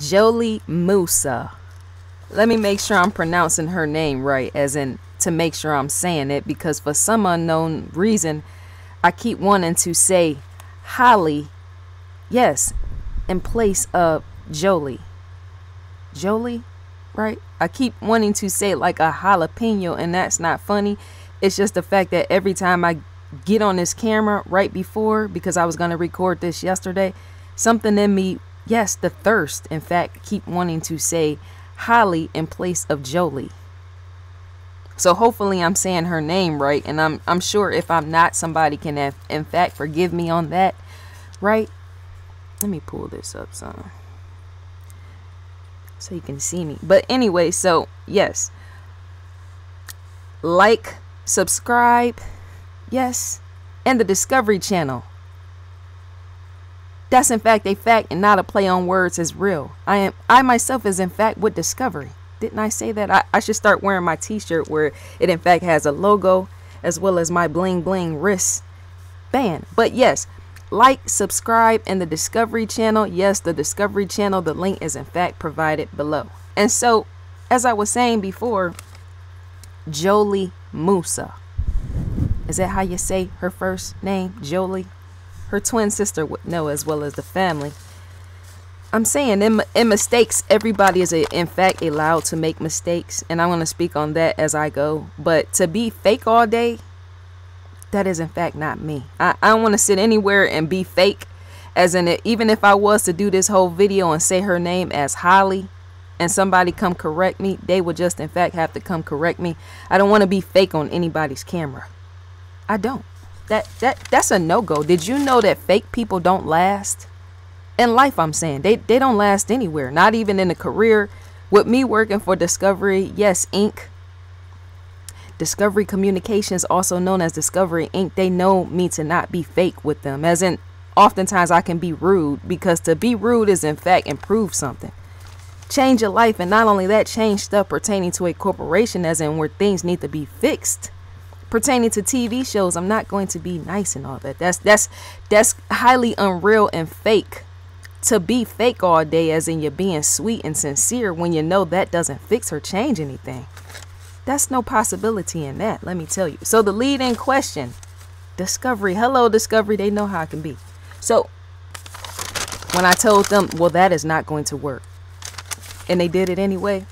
JHOLIE MOUSSA. Let me make sure I'm pronouncing her name right, as in to make sure I'm saying it, because for some unknown reason I keep wanting to say Holly, yes, in place of Jolie. Jolie, right? I keep wanting to say like a jalapeno, and that's not funny. It's just the fact that every time I get on this camera right before, because I was going to record this yesterday, something in me, yes, the thirst, in fact, keep wanting to say Holly in place of Jolie. So hopefully I'm saying her name right, and I'm sure if I'm not, somebody can have, in fact, forgive me on that, right? Let me pull this up so you can see me. But anyway, so yes, like, subscribe, yes, and the Discovery Channel. That's in fact a fact and not a play on words, is real. I myself is in fact with Discovery. Didn't I say that? I should start wearing my t-shirt where it in fact has a logo as well as my bling bling wrist band. But yes, like, subscribe, and the Discovery Channel. Yes, the Discovery Channel, the link is in fact provided below. And so, as I was saying before, JHOLIE MOUSSA. Is that how you say her first name, Jolie? Her twin sister would know, as well as the family. I'm saying in mistakes, everybody is in fact allowed to make mistakes, and I'm going to speak on that as I go. But to be fake all day, that is in fact not me. I don't want to sit anywhere and be fake, as in it, even if I was to do this whole video and say her name as Holly and somebody come correct me, they would just in fact have to come correct me. I don't want to be fake on anybody's camera. I don't. That's a no-go. Did you know that fake people don't last in life? I'm saying they don't last anywhere, not even in a career. With me working for Discovery, yes, Inc., Discovery Communications, also known as Discovery Inc., they know me to not be fake with them, as in oftentimes I can be rude, because to be rude is in fact improve something, change your life, and not only that, change stuff pertaining to a corporation, as in where things need to be fixed. Pertaining to TV shows, I'm not going to be nice and all that. That's highly unreal and fake. To be fake all day, as in you're being sweet and sincere, when you know that doesn't fix or change anything. That's no possibility in that, let me tell you. So the lead in question, Discovery. Hello, Discovery. They know how it can be. So when I told them, well, that is not going to work, and they did it anyway,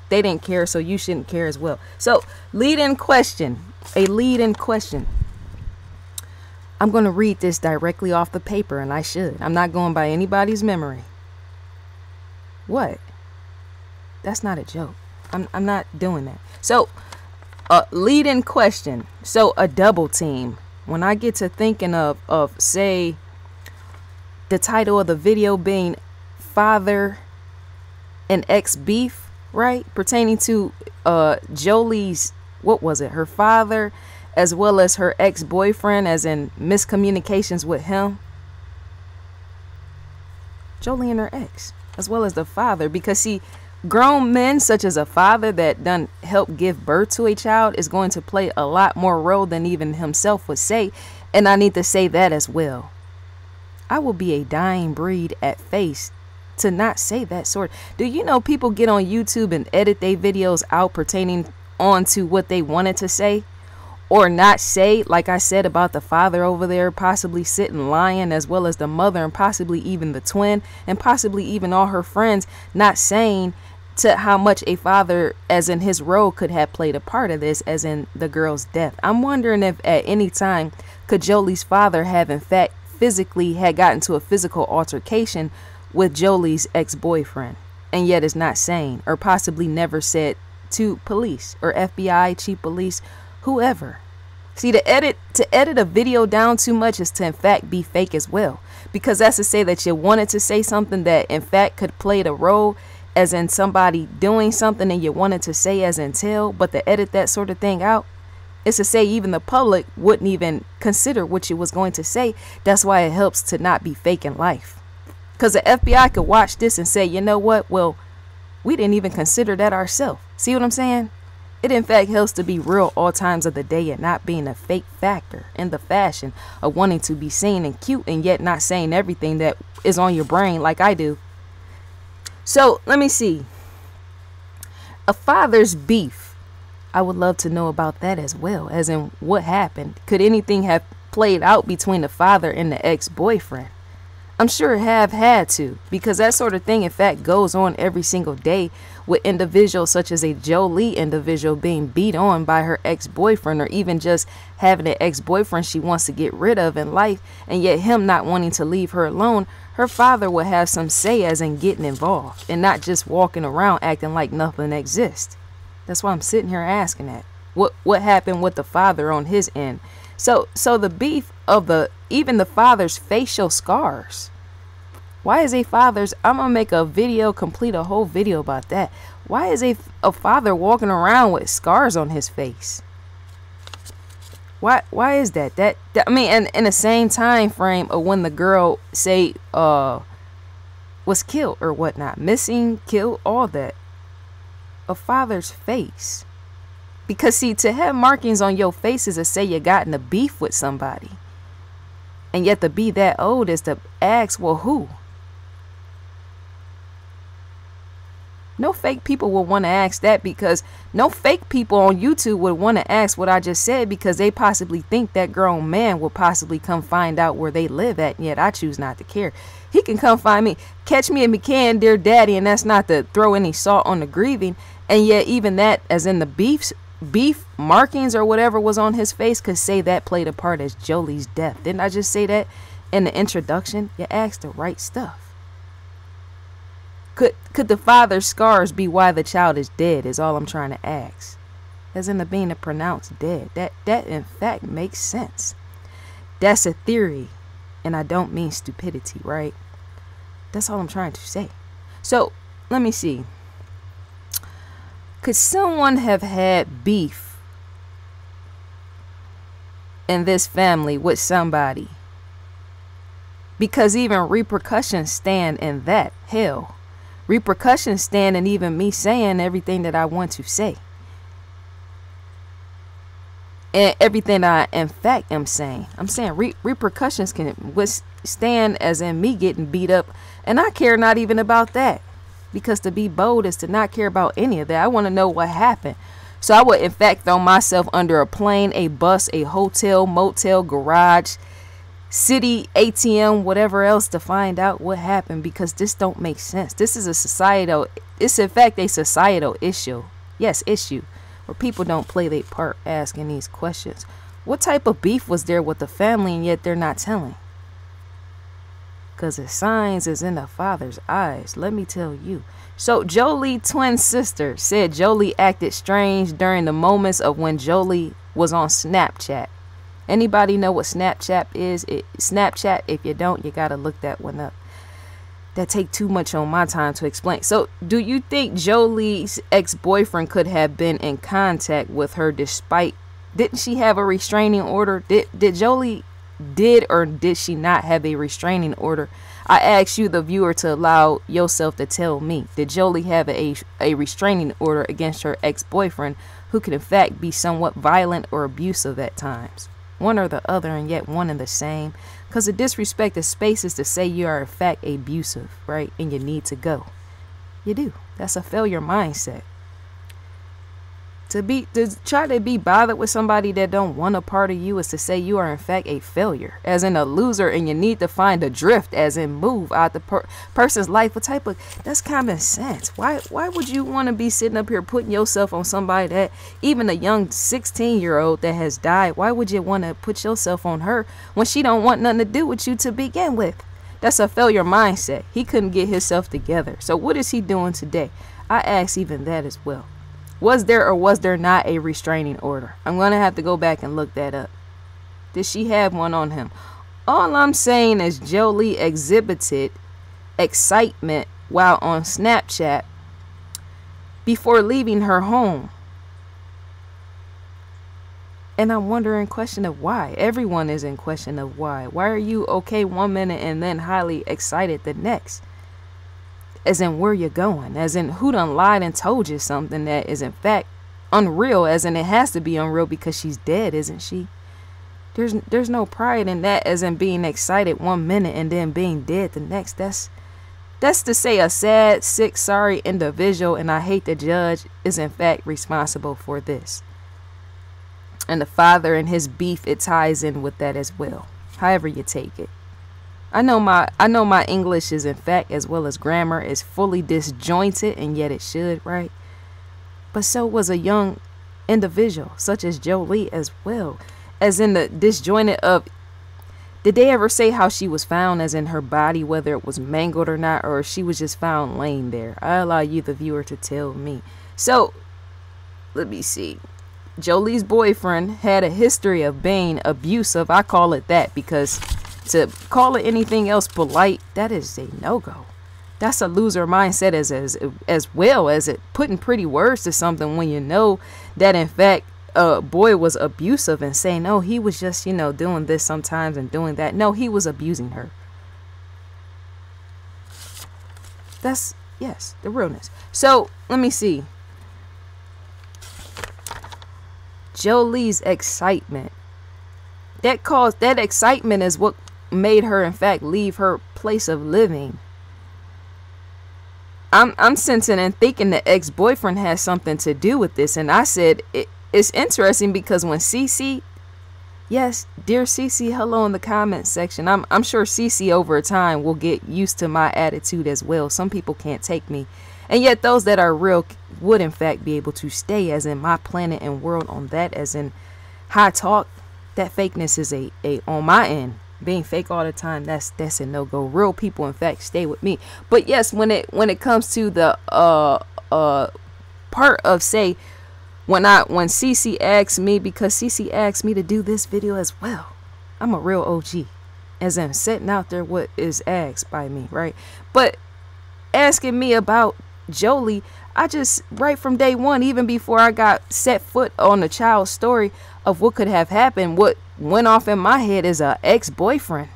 they didn't care, so you shouldn't care as well. So lead in question. A lead in question. I'm going to read this directly off the paper, and I should. I'm not going by anybody's memory. What? That's not a joke. I'm not doing that. So, lead in question. So, a double team. When I get to thinking of say, the title of the video being Father and Ex Beef, right? Pertaining to Jolie's, what was it? Her father, as well as her ex-boyfriend, as in miscommunications with him. Jolie and her ex, as well as the father, because see, grown men such as a father that done help give birth to a child is going to play a lot more role than even himself would say, and I need to say that as well. I will be a dying breed at face to not say that sort. Do you know people get on YouTube and edit their videos out pertaining on to what they wanted to say or not say, like I said about the father over there possibly sitting lying, as well as the mother and possibly even the twin and possibly even all her friends not saying to how much a father, as in his role, could have played a part of this, as in the girl's death. I'm wondering if at any time could Jolie's father have in fact physically had gotten to a physical altercation with Jolie's ex-boyfriend, and yet is not saying, or possibly never said to police or FBI, chief police, whoever. See, to edit a video down too much is to in fact be fake as well, because that's to say that you wanted to say something that in fact could play the role, as in somebody doing something and you wanted to say as in tell, but to edit that sort of thing out is to say even the public wouldn't even consider what you was going to say. That's why it helps to not be fake in life, because the FBI could watch this and say, you know what, well, we didn't even consider that ourselves. See what I'm saying? It in fact helps to be real all times of the day and not being a fake factor in the fashion of wanting to be seen and cute and yet not saying everything that is on your brain like I do. So let me see. A father's beef. I would love to know about that as well, as in what happened. Could anything have played out between the father and the ex-boyfriend? I'm sure it have had to, because that sort of thing in fact goes on every single day with individuals such as a JHOLIE individual being beat on by her ex-boyfriend, or even just having an ex-boyfriend she wants to get rid of in life, and yet him not wanting to leave her alone. Her father would have some say as in getting involved, and not just walking around acting like nothing exists. That's why I'm sitting here asking that. What happened with the father on his end? So the beef of even the father's facial scars. Why is a father's, I'm gonna make a video, complete a whole video about that. Why is a father walking around with scars on his face? Why is that? That I mean, and in the same time frame of when the girl say was killed or whatnot, missing, killed, all that. A father's face. Because see, to have markings on your face is to say you got in a beef with somebody. And yet to be that old is to ask, well, who? No fake people will want to ask that, because no fake people on YouTube would want to ask what I just said, because they possibly think that grown man will possibly come find out where they live at, and yet I choose not to care. He can come find me, catch me if he can, dear daddy, and that's not to throw any salt on the grieving. And yet even that, as in the beef markings or whatever was on his face, could say that played a part as JHOLIE's death. Didn't I just say that in the introduction? You asked the right stuff. Could the father's scars be why the child is dead, is all I'm trying to ask. As in the being pronounced dead. That in fact makes sense. That's a theory, and I don't mean stupidity, right? That's all I'm trying to say. So let me see. Could someone have had beef in this family with somebody? Because even repercussions stand in that. Hell, repercussions stand in even me saying everything that I want to say. And everything I in fact am saying. I'm saying repercussions can withstand, as in me getting beat up. And I care not even about that. Because to be bold is to not care about any of that. I want to know what happened. So I would in fact throw myself under a plane, a bus, a hotel, motel, garage, city, ATM, whatever else, to find out what happened, because this don't make sense. This is a societal, it's in fact a societal issue. Yes, issue, where people don't play their part asking these questions. What type of beef was there with the family, and yet they're not telling? Because the signs is in the father's eyes, let me tell you. So JHOLIE twin sister said JHOLIE acted strange during the moments of when JHOLIE was on Snapchat. Anybody know what Snapchat is? Snapchat, if you don't, you gotta look that one up. That take too much on my time to explain. So do you think JHOLIE's ex-boyfriend could have been in contact with her despite, didn't she have a restraining order? Did JHOLIE did or did she not have a restraining order? I ask you, the viewer, to allow yourself to tell me. Did JHOLIE have a restraining order against her ex-boyfriend, who could in fact be somewhat violent or abusive at times? One or the other, and yet one and the same. Because the disrespect of space is to say you are in fact abusive, right? And you need to go. You do. That's a failure mindset. To try to be bothered with somebody that don't want a part of you is to say you are in fact a failure, as in a loser, and you need to find a drift, as in move out the person's life. What type of, that's common sense. Why would you want to be sitting up here putting yourself on somebody that, even a young 16-year-old that has died, why would you want to put yourself on her when she don't want nothing to do with you to begin with? That's a failure mindset. He couldn't get himself together. So what is he doing today? I ask even that as well. Was there or was there not a restraining order? I'm going to have to go back and look that up. Did she have one on him? All I'm saying is JHOLIE exhibited excitement while on Snapchat before leaving her home. And I'm wondering, question of why. Everyone is in question of why. Why are you okay one minute and then highly excited the next? As in, where you going? As in, who done lied and told you something that is in fact unreal? As in, it has to be unreal because she's dead, isn't she? There's no pride in that, as in being excited one minute and then being dead the next. That's to say a sad, sick, sorry individual, and I hate the judge, is in fact responsible for this. And the father and his beef, it ties in with that as well. However you take it. I know my English is in fact, as well as grammar, is fully disjointed, and yet it should, right? But so was a young individual such as JHOLIE as well, as in the disjointed of, did they ever say how she was found, as in her body, whether it was mangled or not, or she was just found laying there? I allow you, the viewer, to tell me. So let me see. JHOLIE's boyfriend had a history of being abusive. I call it that, because to call it anything else polite, that is a no-go. That's a loser mindset, as well as it putting pretty words to something when you know that in fact boy was abusive, and saying, oh, he was just, you know, doing this sometimes and doing that. No, he was abusing her. That's, yes, the realness. So let me see. JHOLIE's excitement, that excitement is what made her in fact leave her place of living. I'm sensing and thinking the ex-boyfriend has something to do with this. And I said it's interesting because when Cece, yes, dear Cece, hello in the comments section. I'm sure Cece over time will get used to my attitude as well. Some people can't take me, and yet those that are real would in fact be able to stay, as in my planet and world on that, as in high talk. That fakeness is a on my end. Being fake all the time, that's a no-go. Real people in fact stay with me. But yes, when it comes to the part of, say, when Cece asked me, because Cece asked me to do this video as well, I'm a real OG, as in setting out there what is asked by me, right? But asking me about JHOLIE, I just, right from day one, even before I got set foot on the child's story of what could have happened, what went off in my head is a ex-boyfriend.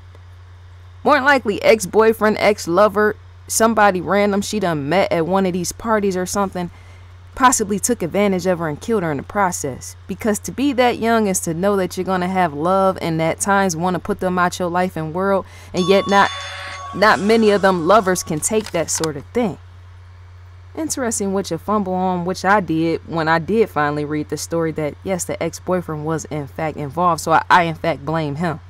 More than likely ex-boyfriend, ex-lover, somebody random she done met at one of these parties or something, possibly took advantage of her and killed her in the process. Because to be that young is to know that you're going to have love, and at times want to put them out your life and world, and yet not many of them lovers can take that sort of thing. Interesting what you fumble on, which I did when I did finally read the story, that yes, the ex-boyfriend was in fact involved. So I in fact blame him.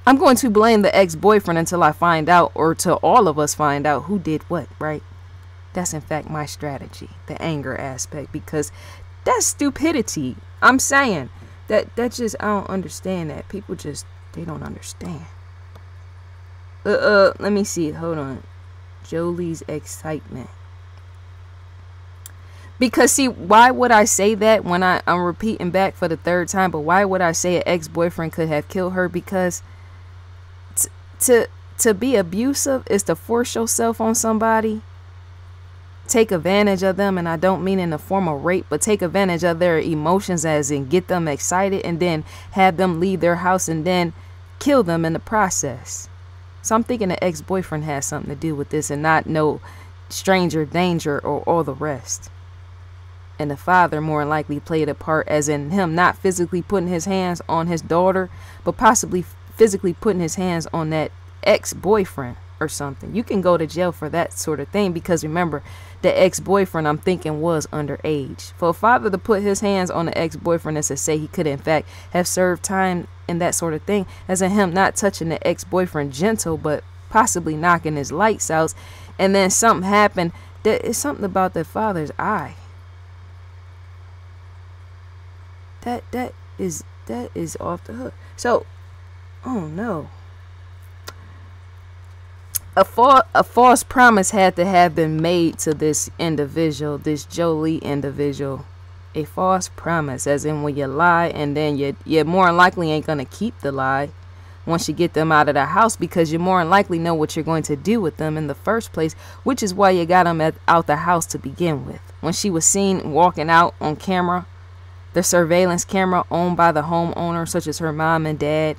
I'm going to blame the ex-boyfriend until I find out, or till all of us find out, who did what, right? That's in fact my strategy, the anger aspect, because that's stupidity. I'm saying that just, I don't understand that. People just, they don't understand. Let me see. Hold on. JHOLIE's excitement. Because see, why would I say that when I'm repeating back for the third time? But why would I say an ex-boyfriend could have killed her? Because to be abusive is to force yourself on somebody, take advantage of them, and I don't mean in the form of rape, but take advantage of their emotions, as in get them excited and then have them leave their house and then kill them in the process. So I'm thinking the ex-boyfriend has something to do with this, and not no stranger danger or all the rest. And the father more than likely played a part, as in him not physically putting his hands on his daughter, but possibly physically putting his hands on that ex-boyfriend or something. You can go to jail for that sort of thing, because remember, the ex-boyfriend, I'm thinking, was underage. For a father to put his hands on the ex-boyfriend is to say he could in fact have served time and that sort of thing, as in him not touching the ex-boyfriend gentle, but possibly knocking his lights out, and then something happened. That is something about the father's eye. That is off the hook. So, oh no. A false promise had to have been made to this individual, this JHOLIE individual. A false promise, as in when you lie, and then you more than likely ain't gonna keep the lie once you get them out of the house, because you more than likely know what you're going to do with them in the first place, which is why you got them out the house to begin with. When she was seen walking out on camera, the surveillance camera owned by the homeowner, such as her mom and dad,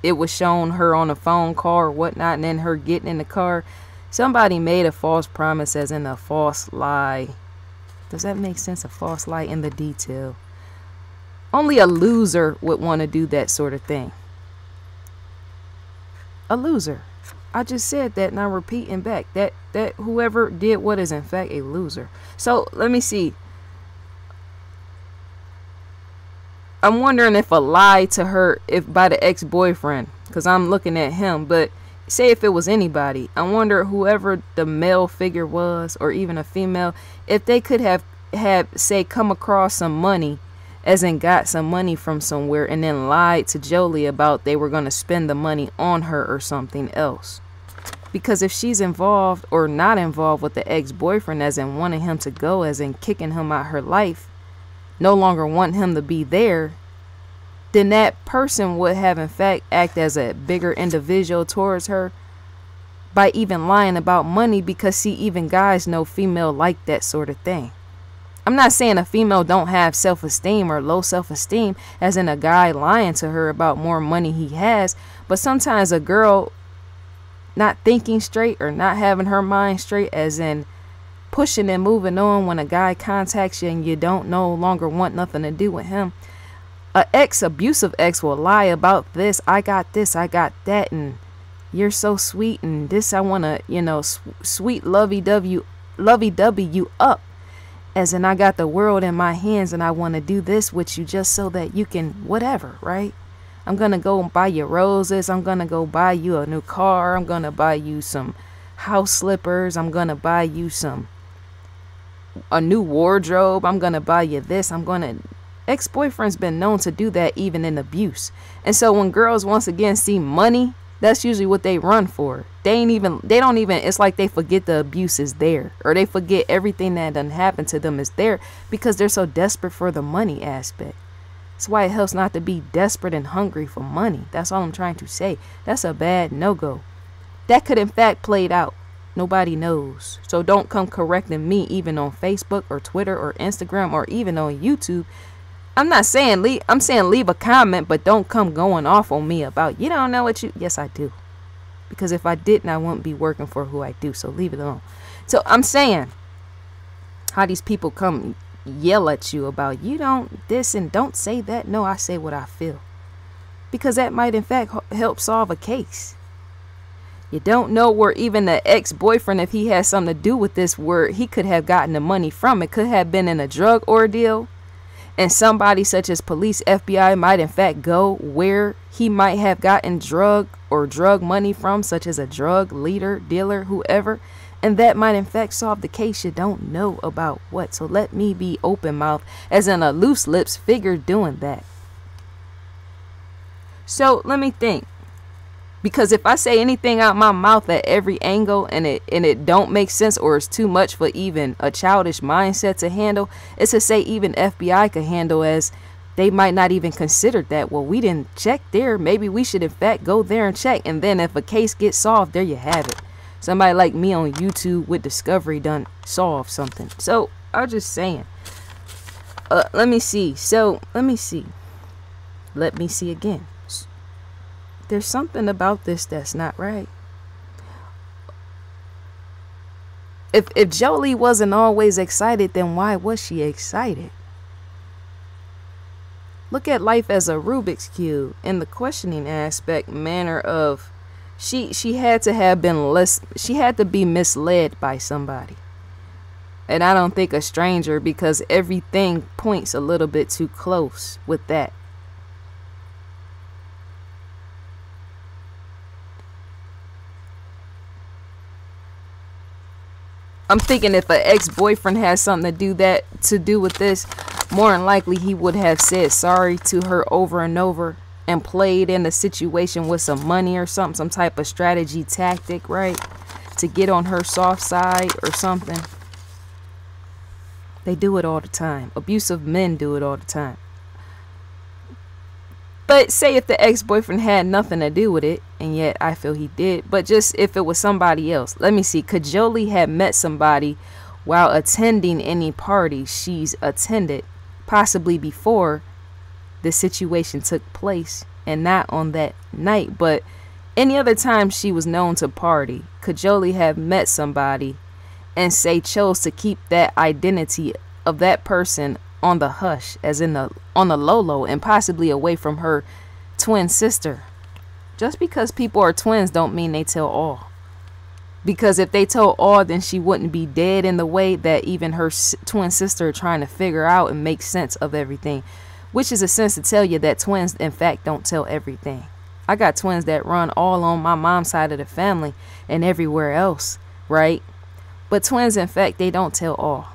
it was shown her on a phone call or whatnot, and then her getting in the car. Somebody made a false promise, as in a false lie. Does that make sense? A false lie in the detail. Only a loser would want to do that sort of thing. A loser. I just said that and I'm repeating back that whoever did what is in fact a loser. So let me see. I'm wondering if a lie to her, if by the ex-boyfriend, because I'm looking at him, but say if it was anybody, I wonder whoever the male figure was, or even a female, if they could have say come across some money, as in got some money from somewhere, and then lied to Jolie about they were going to spend the money on her or something else. Because if she's involved or not involved with the ex-boyfriend, as in wanting him to go, as in kicking him out her life, no longer want him to be there, then that person would have in fact act as a bigger individual towards her by even lying about money, because see, even guys know female like that sort of thing. I'm not saying a female don't have self-esteem or low self-esteem, as in a guy lying to her about more money he has, but sometimes a girl not thinking straight or not having her mind straight, as in pushing and moving on when a guy contacts you and you don't no longer want nothing to do with him. Abusive ex will lie about this, I got this, I got that, and you're so sweet, and this I want to, sweet lovey-dovey you up, as in I got the world in my hands and I want to do this with you just so that you can whatever, right? I'm going to go buy you roses, I'm going to go buy you a new car, I'm going to buy you some house slippers, I'm going to buy you a new wardrobe, I'm going to buy you this, ex-boyfriend's been known to do that even in abuse. And so when girls once again see money, that's usually what they run for. They don't even, it's like they forget the abuse is there, or they forget everything that done happened to them is there, because they're so desperate for the money aspect. That's why it helps not to be desperate and hungry for money. That's all I'm trying to say. That's a bad no-go. That could in fact played out. Nobody knows. So don't come correcting me even on Facebook or Twitter or Instagram or even on YouTube. I'm not saying I'm saying leave a comment, but don't come going off on me about you don't know what you. Yes, I do. Because if I didn't, I wouldn't be working for who I do. So leave it alone. So I'm saying how these people come yell at you about you don't this and don't say that. No, I say what I feel. Because that might in fact help solve a case. You don't know where even the ex-boyfriend, if he has something to do with this, where he could have gotten the money from. It could have been in a drug ordeal. And somebody such as police, FBI might in fact go where he might have gotten drug money from, such as a drug leader, dealer, whoever. And that might in fact solve the case. You don't know about what. So let me be open mouth, as in a loose lips figure doing that. So let me think. Because if I say anything out my mouth at every angle and it don't make sense, or it's too much for even a childish mindset to handle, it's to say even FBI could handle, as they might not even consider that. Well, we didn't check there. Maybe we should in fact go there and check. And then if a case gets solved, there you have it. Somebody like me on YouTube with Discovery done solve something. So I'm just saying. Let me see. Let me see again. There's something about this that's not right. If Jolie wasn't always excited, then why was she excited? Look at life as a Rubik's Cube in the questioning aspect manner of she had to be misled by somebody. And I don't think a stranger, because everything points a little bit too close with that. I'm thinking if an ex-boyfriend has something to do with this, more than likely he would have said sorry to her over and over and played in the situation with some money or something, some type of strategy tactic, right? To get on her soft side or something. They do it all the time. Abusive men do it all the time. But say if the ex-boyfriend had nothing to do with it, and yet I feel he did, but just if it was somebody else. Let me see. Could Jolie have met somebody while attending any party she's attended, possibly before the situation took place, and not on that night, but any other time she was known to party? Could Jolie have met somebody and say chose to keep that identity of that person on the hush, as in on the low, and possibly away from her twin sister? Just because people are twins don't mean they tell all. Because if they told all, then she wouldn't be dead in the way that even her twin sister are trying to figure out and make sense of everything. Which is a sense to tell you that twins, in fact, don't tell everything. I got twins that run all on my mom's side of the family and everywhere else, right? But twins, in fact, they don't tell all.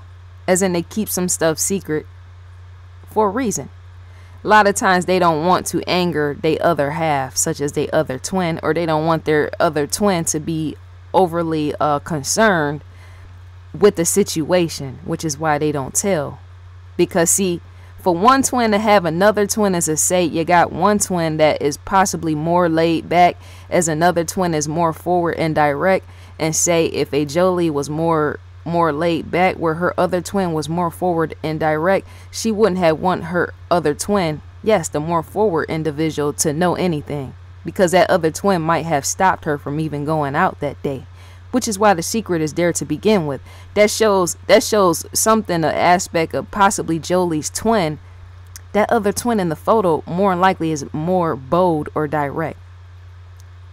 As in, they keep some stuff secret for a reason. A lot of times they don't want to anger their other half, such as their other twin, or they don't want their other twin to be overly concerned with the situation, which is why they don't tell. Because see, for one twin to have another twin is a say, you got one twin that is possibly more laid back, as another twin is more forward and direct, and say if a JHOLIE was more laid back, where her other twin was more forward and direct, she wouldn't have want her other twin, yes, the more forward individual, to know anything, because that other twin might have stopped her from even going out that day, which is why the secret is there to begin with. That shows something, an aspect of possibly JHOLIE's twin. That other twin in the photo more than likely is more bold or direct.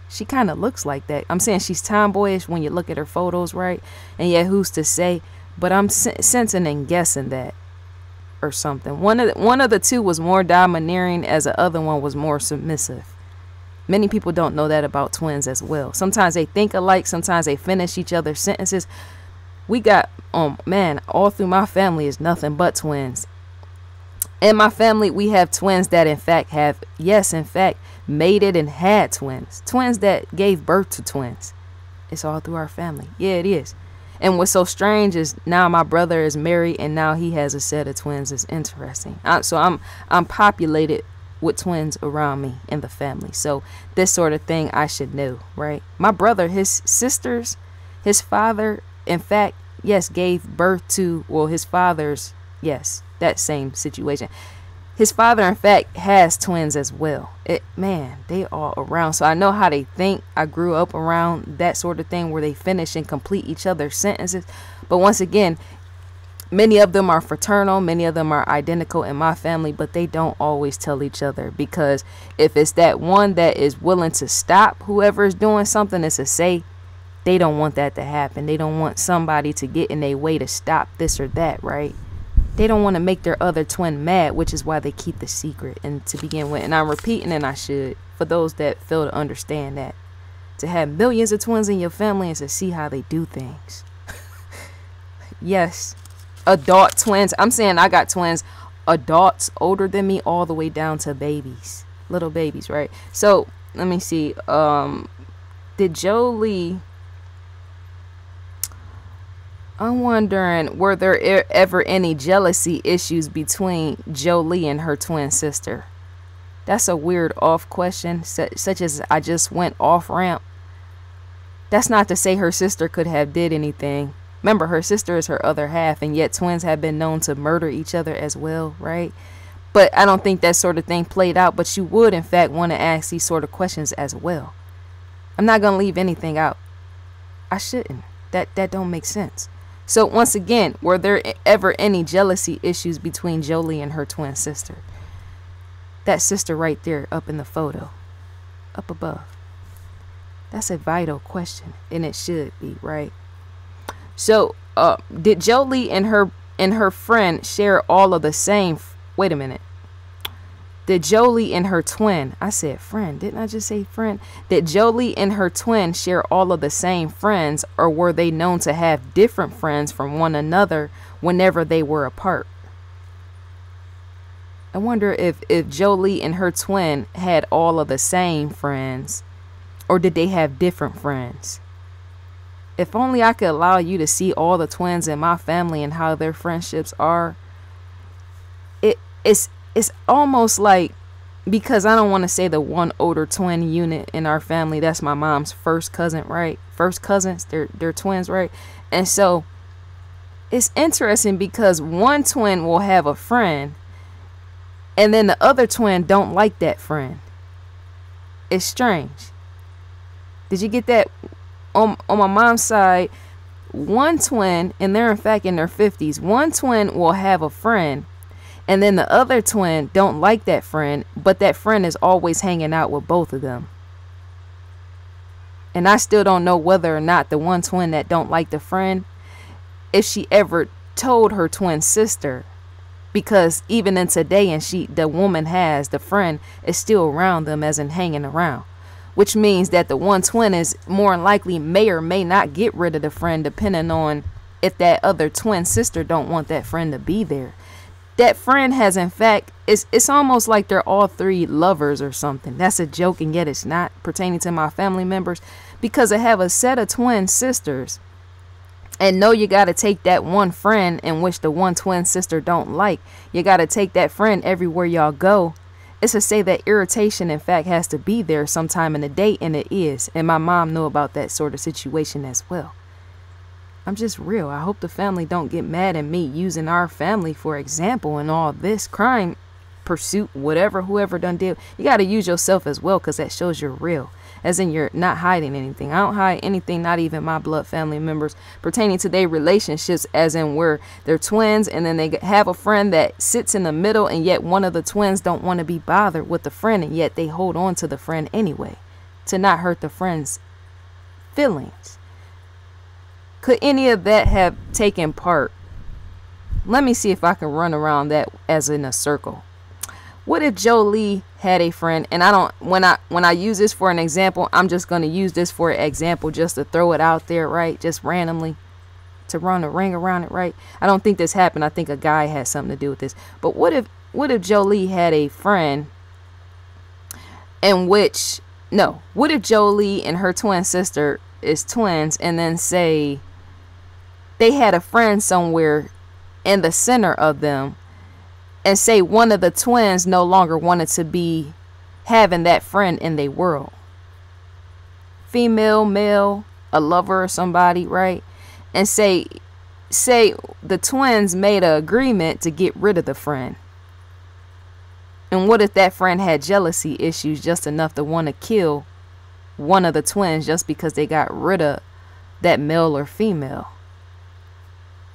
She kind of looks like that. I'm saying she's tomboyish when you look at her photos, right? And yet who's to say? But I'm sensing and guessing that or something. One of the two was more domineering, as the other one was more submissive. Many people don't know that about twins as well. Sometimes they think alike. Sometimes they finish each other's sentences. We got, man, all through my family is nothing but twins. In my family, we have twins that in fact have, yes, in fact, mated and had twins. Twins that gave birth to twins. It's all through our family. Yeah, it is. And what's so strange is now my brother is married and now he has a set of twins. It's interesting. So I'm populated with twins around me in the family. So this sort of thing I should know, right? My brother, his sisters, his father, in fact, yes, gave birth to, well, his father's, yes, that same situation. His father, in fact, has twins as well. Man, they all around. So I know how they think. I grew up around that sort of thing where they finish and complete each other's sentences. But once again, many of them are fraternal. Many of them are identical in my family, but they don't always tell each other, because if it's that one that is willing to stop whoever is doing something, it's a say, they don't want that to happen. They don't want somebody to get in their way to stop this or that, right? They don't want to make their other twin mad, which is why they keep the secret. And to begin with, and I'm repeating, and I should, for those that fail to understand that, to have millions of twins in your family is to see how they do things. Yes, adult twins. I'm saying I got twins, adults older than me, all the way down to babies, little babies, right? So let me see. Did JHOLIE, I'm wondering, were there ever any jealousy issues between JHOLIE and her twin sister? That's a weird off question, such as I just went off ramp. That's not to say her sister could have did anything. Remember, her sister is her other half, and yet twins have been known to murder each other as well, right? But I don't think that sort of thing played out, but you would, in fact, want to ask these sort of questions as well. I'm not going to leave anything out. I shouldn't. That don't make sense. So once again, were there ever any jealousy issues between JHOLIE and her twin sister? That sister right there up in the photo, up above. That's a vital question, and it should be, right? So did JHOLIE and her friend share all of the same, wait a minute. Did JHOLIE and her twin, I said friend, didn't I just say friend? Did JHOLIE and her twin share all of the same friends, or were they known to have different friends from one another whenever they were apart? I wonder if JHOLIE and her twin had all of the same friends, or did they have different friends? If only I could allow you to see all the twins in my family and how their friendships are. It's almost like, because I don't want to say the one older twin unit in our family, that's my mom's first cousin, right? First cousins, they're twins, right? And so it's interesting because one twin will have a friend and then the other twin don't like that friend. It's strange. Did you get that? On my mom's side, one twin, and they're in fact in their 50s, one twin will have a friend, and then the other twin don't like that friend, but that friend is always hanging out with both of them. And I still don't know whether or not the one twin that don't like the friend, if she ever told her twin sister, because even in today, and the woman has, the friend is still around them, as in hanging around, which means that the one twin is more than likely may or may not get rid of the friend, depending on if that other twin sister don't want that friend to be there. That friend has, in fact, it's almost like they're all three lovers or something. That's a joke, and yet it's not, pertaining to my family members, because I have a set of twin sisters, and know you got to take that one friend in which the one twin sister don't like. You got to take that friend everywhere y'all go. It's to say that irritation, in fact, has to be there sometime in the day, and it is. And my mom knew about that sort of situation as well. I'm just real. I hope the family don't get mad at me using our family for example in all this crime pursuit, whatever, whoever done did. You got to use yourself as well, because that shows you're real. As in, you're not hiding anything. I don't hide anything, not even my blood family members, pertaining to their relationships, as in where they're twins and then they have a friend that sits in the middle, and yet one of the twins don't want to be bothered with the friend, and yet they hold on to the friend anyway to not hurt the friend's feelings. Could any of that have taken part? Let me see if I can run around that as in a circle. What if Jolie had a friend, and I don't, when I use this for an example, I'm just going to use this for an example just to throw it out there, right? Just randomly to run a ring around it, right? I don't think this happened. I think a guy had something to do with this. But what if Jolie had a friend in which, no, what if Jolie and her twin sister is twins, and then say they had a friend somewhere in the center of them, and say one of the twins no longer wanted to be having that friend in their world. Female, male, a lover or somebody, right? And say the twins made an agreement to get rid of the friend. And what if that friend had jealousy issues just enough to want to kill one of the twins just because they got rid of that male or female?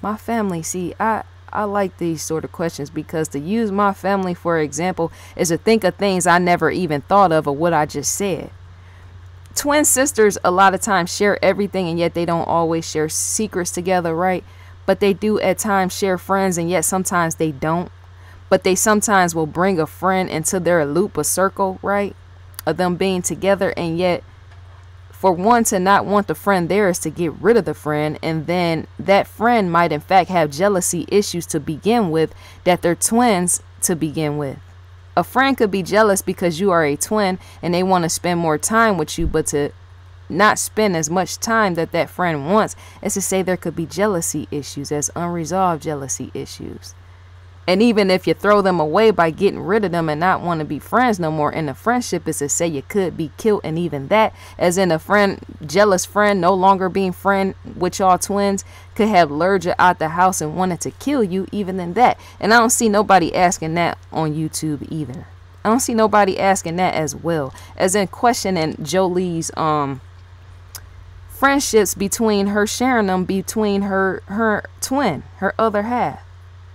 My family, see, I like these sort of questions, because to use my family for example is to think of things I never even thought of, or what I just said. Twin sisters a lot of times share everything, and yet they don't always share secrets together, right? But they do at times share friends, and yet sometimes they don't. But they sometimes will bring a friend into their loop, a circle, right, of them being together, and yet for one to not want the friend there is to get rid of the friend, and then that friend might in fact have jealousy issues to begin with, that they're twins to begin with. A friend could be jealous because you are a twin and they want to spend more time with you, but to not spend as much time that friend wants is to say there could be jealousy issues, as unresolved jealousy issues. And even if you throw them away by getting rid of them and not want to be friends no more in the friendship, is to say you could be killed. And even that, as in a friend, jealous friend no longer being friend with y'all twins, could have lured you out the house and wanted to kill you, even in that. And I don't see nobody asking that on YouTube either. I don't see nobody asking that as well, as in questioning Jolie's friendships between her, sharing them between her twin, her other half.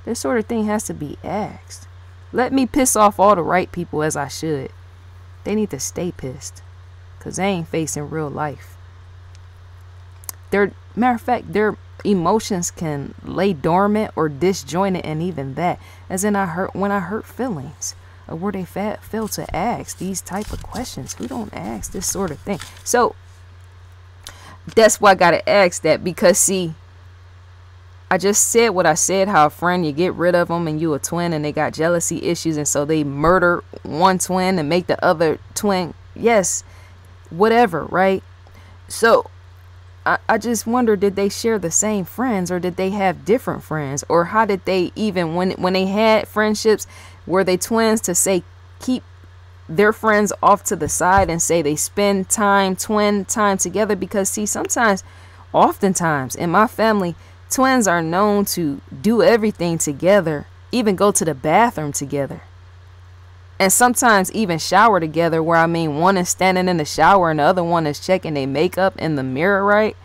This sort of thing has to be asked. Let me piss off all the right people as I should. They need to stay pissed, because they ain't facing real life. Matter of fact, their emotions can lay dormant or disjointed, and even that, as in when I hurt feelings, or where they fail to ask these type of questions. Who don't ask this sort of thing? So that's why I gotta ask that, because see, I just said what I said, how a friend, you get rid of them and you a twin and they got jealousy issues, and so they murder one twin and make the other twin, yes, whatever, right? So I just wonder, did they share the same friends, or did they have different friends? Or how did they even, when they had friendships, were they twins to say keep their friends off to the side and say they spend twin time together? Because see, oftentimes in my family, twins are known to do everything together, even go to the bathroom together, and sometimes even shower together, where I mean one is standing in the shower and the other one is checking their makeup in the mirror, right?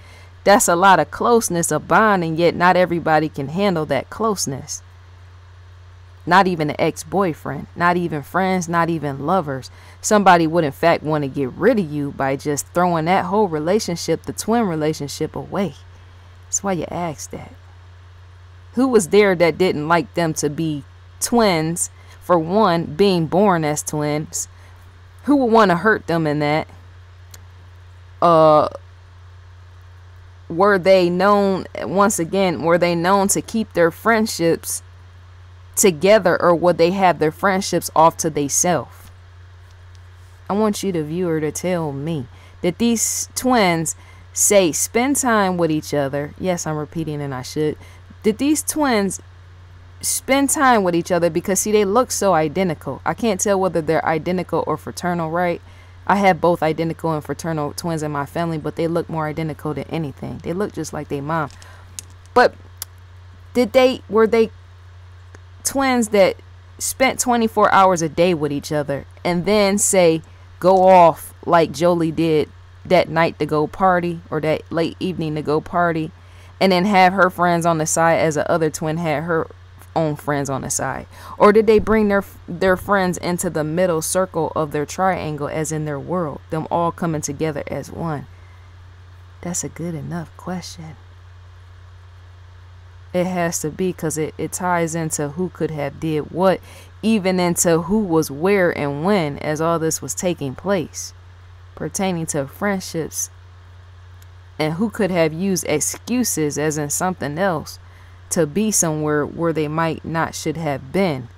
That's a lot of closeness, a bond, and yet not everybody can handle that closeness. Not even an ex-boyfriend, not even friends, not even lovers. Somebody would in fact want to get rid of you by just throwing that whole relationship, the twin relationship, away. That's why you asked that. Who was there that didn't like them to be twins? For one, being born as twins. Who would want to hurt them in that? Were they known, once again, were they known to keep their friendships together, or would they have their friendships off to themselves? I want you, the viewer, to tell me. Did these twins say spend time with each other? Yes, I'm repeating, and I should. Did these twins spend time with each other? Because see, they look so identical. I can't tell whether they're identical or fraternal, right? I have both identical and fraternal twins in my family, but they look more identical than anything. They look just like their mom. But were they twins that spent 24 hours a day with each other and then say go off like JHOLIE did that night to go party, or that late evening to go party, and then have her friends on the side as the other twin had her own friends on the side? Or did they bring their friends into the middle circle of their triangle, as in their world, them all coming together as one? That's a good enough question. It has to be, because it ties into who could have did what, even into who was where and when, as all this was taking place, pertaining to friendships, and who could have used excuses, as in something else, to be somewhere where they might not should have been,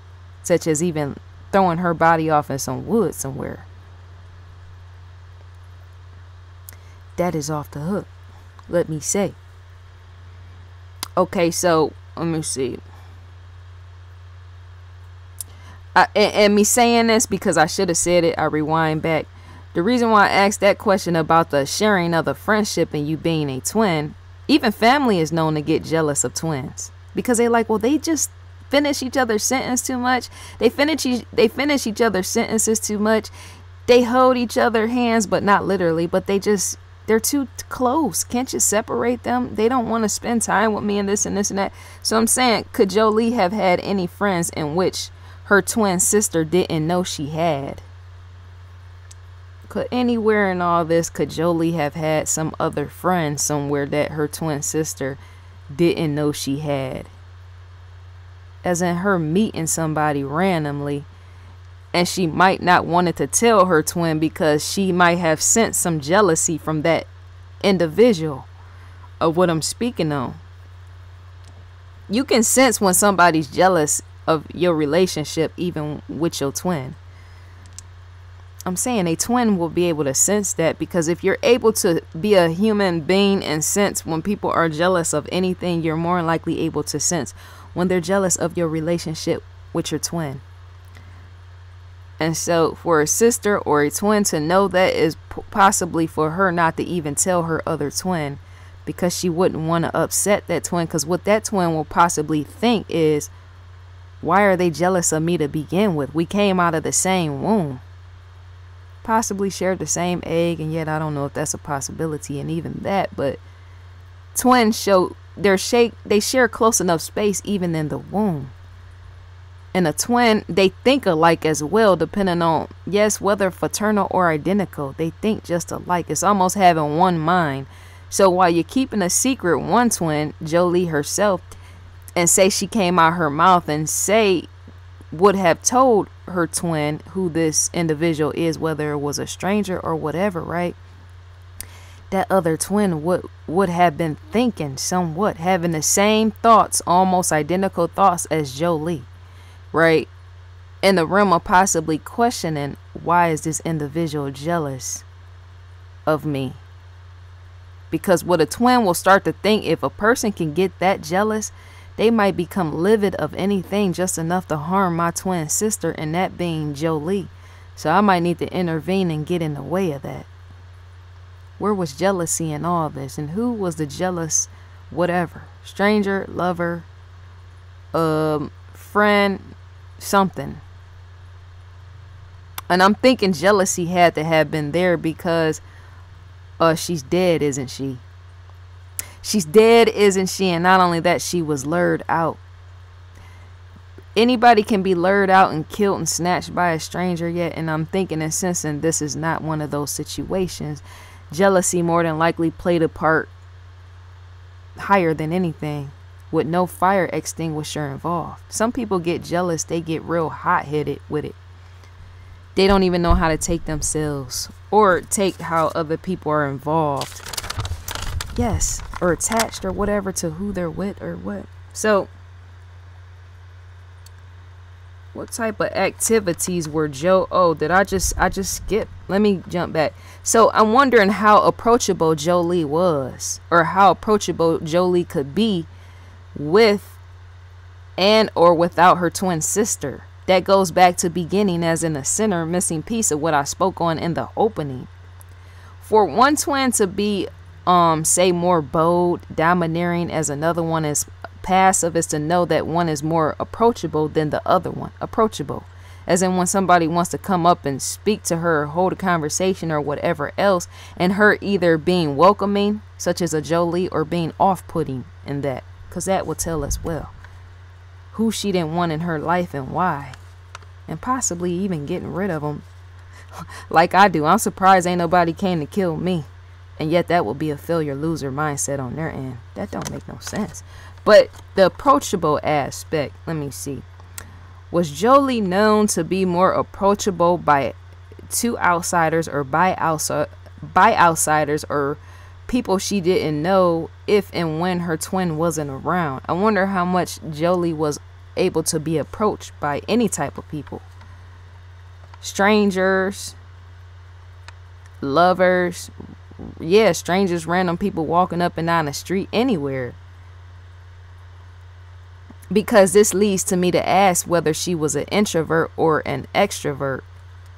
such as even throwing her body off in some wood somewhere. That is off the hook, let me say. Okay, so let me see. And me saying this, because I should have said it, I rewind back. The reason why I asked that question about the sharing of the friendship and you being a twin, even family is known to get jealous of twins, because they like, well, they just finish each other's sentence too much. They finish each other's sentences too much. They hold each other's hands, but not literally, but they're too close. Can't you separate them? They don't want to spend time with me and this and this and that. So I'm saying, could JHOLIE have had any friends in which her twin sister didn't know she had? Could anywhere in all this, could JHOLIE have had some other friend somewhere that her twin sister didn't know she had? As in her meeting somebody randomly, and she might not wanted to tell her twin because she might have sensed some jealousy from that individual of what I'm speaking on. You can sense when somebody's jealous of your relationship, even with your twin. I'm saying a twin will be able to sense that, because if you're able to be a human being and sense when people are jealous of anything, you're more likely able to sense when they're jealous of your relationship with your twin. And so for a sister or a twin to know that is possibly for her not to even tell her other twin, because she wouldn't want to upset that twin. Because what that twin will possibly think is, why are they jealous of me to begin with? We came out of the same womb, possibly shared the same egg, and yet I don't know if that's a possibility. And even that, but twins show they share close enough space even in the womb. And a twin, they think alike as well, depending on, yes, whether fraternal or identical. They think just alike. It's almost having one mind. So while you're keeping a secret, one twin, JHOLIE herself, and say she came out her mouth and say would have told her twin who this individual is, whether it was a stranger or whatever, right? That other twin would have been thinking somewhat, having the same thoughts, almost identical thoughts as JHOLIE. Right? In the realm of possibly questioning, why is this individual jealous of me? Because what a twin will start to think, if a person can get that jealous, they might become livid of anything just enough to harm my twin sister, and that being JHOLIE. So I might need to intervene and get in the way of that. Where was jealousy in all this? And who was the jealous whatever? Stranger, lover, friend, something. And I'm thinking jealousy had to have been there, because she's dead, isn't she? She's dead, isn't she? And not only that, she was lured out. Anybody can be lured out and killed and snatched by a stranger, yet, and I'm thinking and sensing this is not one of those situations. Jealousy more than likely played a part higher than anything, with no fire extinguisher involved. Some people get jealous, they get real hot-headed with it. They don't even know how to take themselves or take how other people are involved. Yes, or attached or whatever to who they're with or what. So, what type of activities were did I just skip? Let me jump back. So I'm wondering how approachable JHOLIE was, or how approachable JHOLIE could be with and or without her twin sister. That goes back to beginning as in the center missing piece of what I spoke on in the opening. For one twin to be say more bold, domineering, as another one is passive, is to know that one is more approachable than the other one. Approachable as in when somebody wants to come up and speak to her, hold a conversation or whatever else, and her either being welcoming, such as a JHOLIE, or being off-putting in that, because that will tell us well who she didn't want in her life and why, and possibly even getting rid of them like I do. I'm surprised ain't nobody came to kill me, and yet that will be a failure loser mindset on their end. That don't make no sense. But the approachable aspect, let me see. Was JHOLIE known to be more approachable to outsiders, or by outsiders, or people she didn't know if and when her twin wasn't around? I wonder how much JHOLIE was able to be approached by any type of people. Strangers, lovers, yeah, strangers, random people walking up and down the street, anywhere. Because this leads to me to ask whether she was an introvert or an extrovert.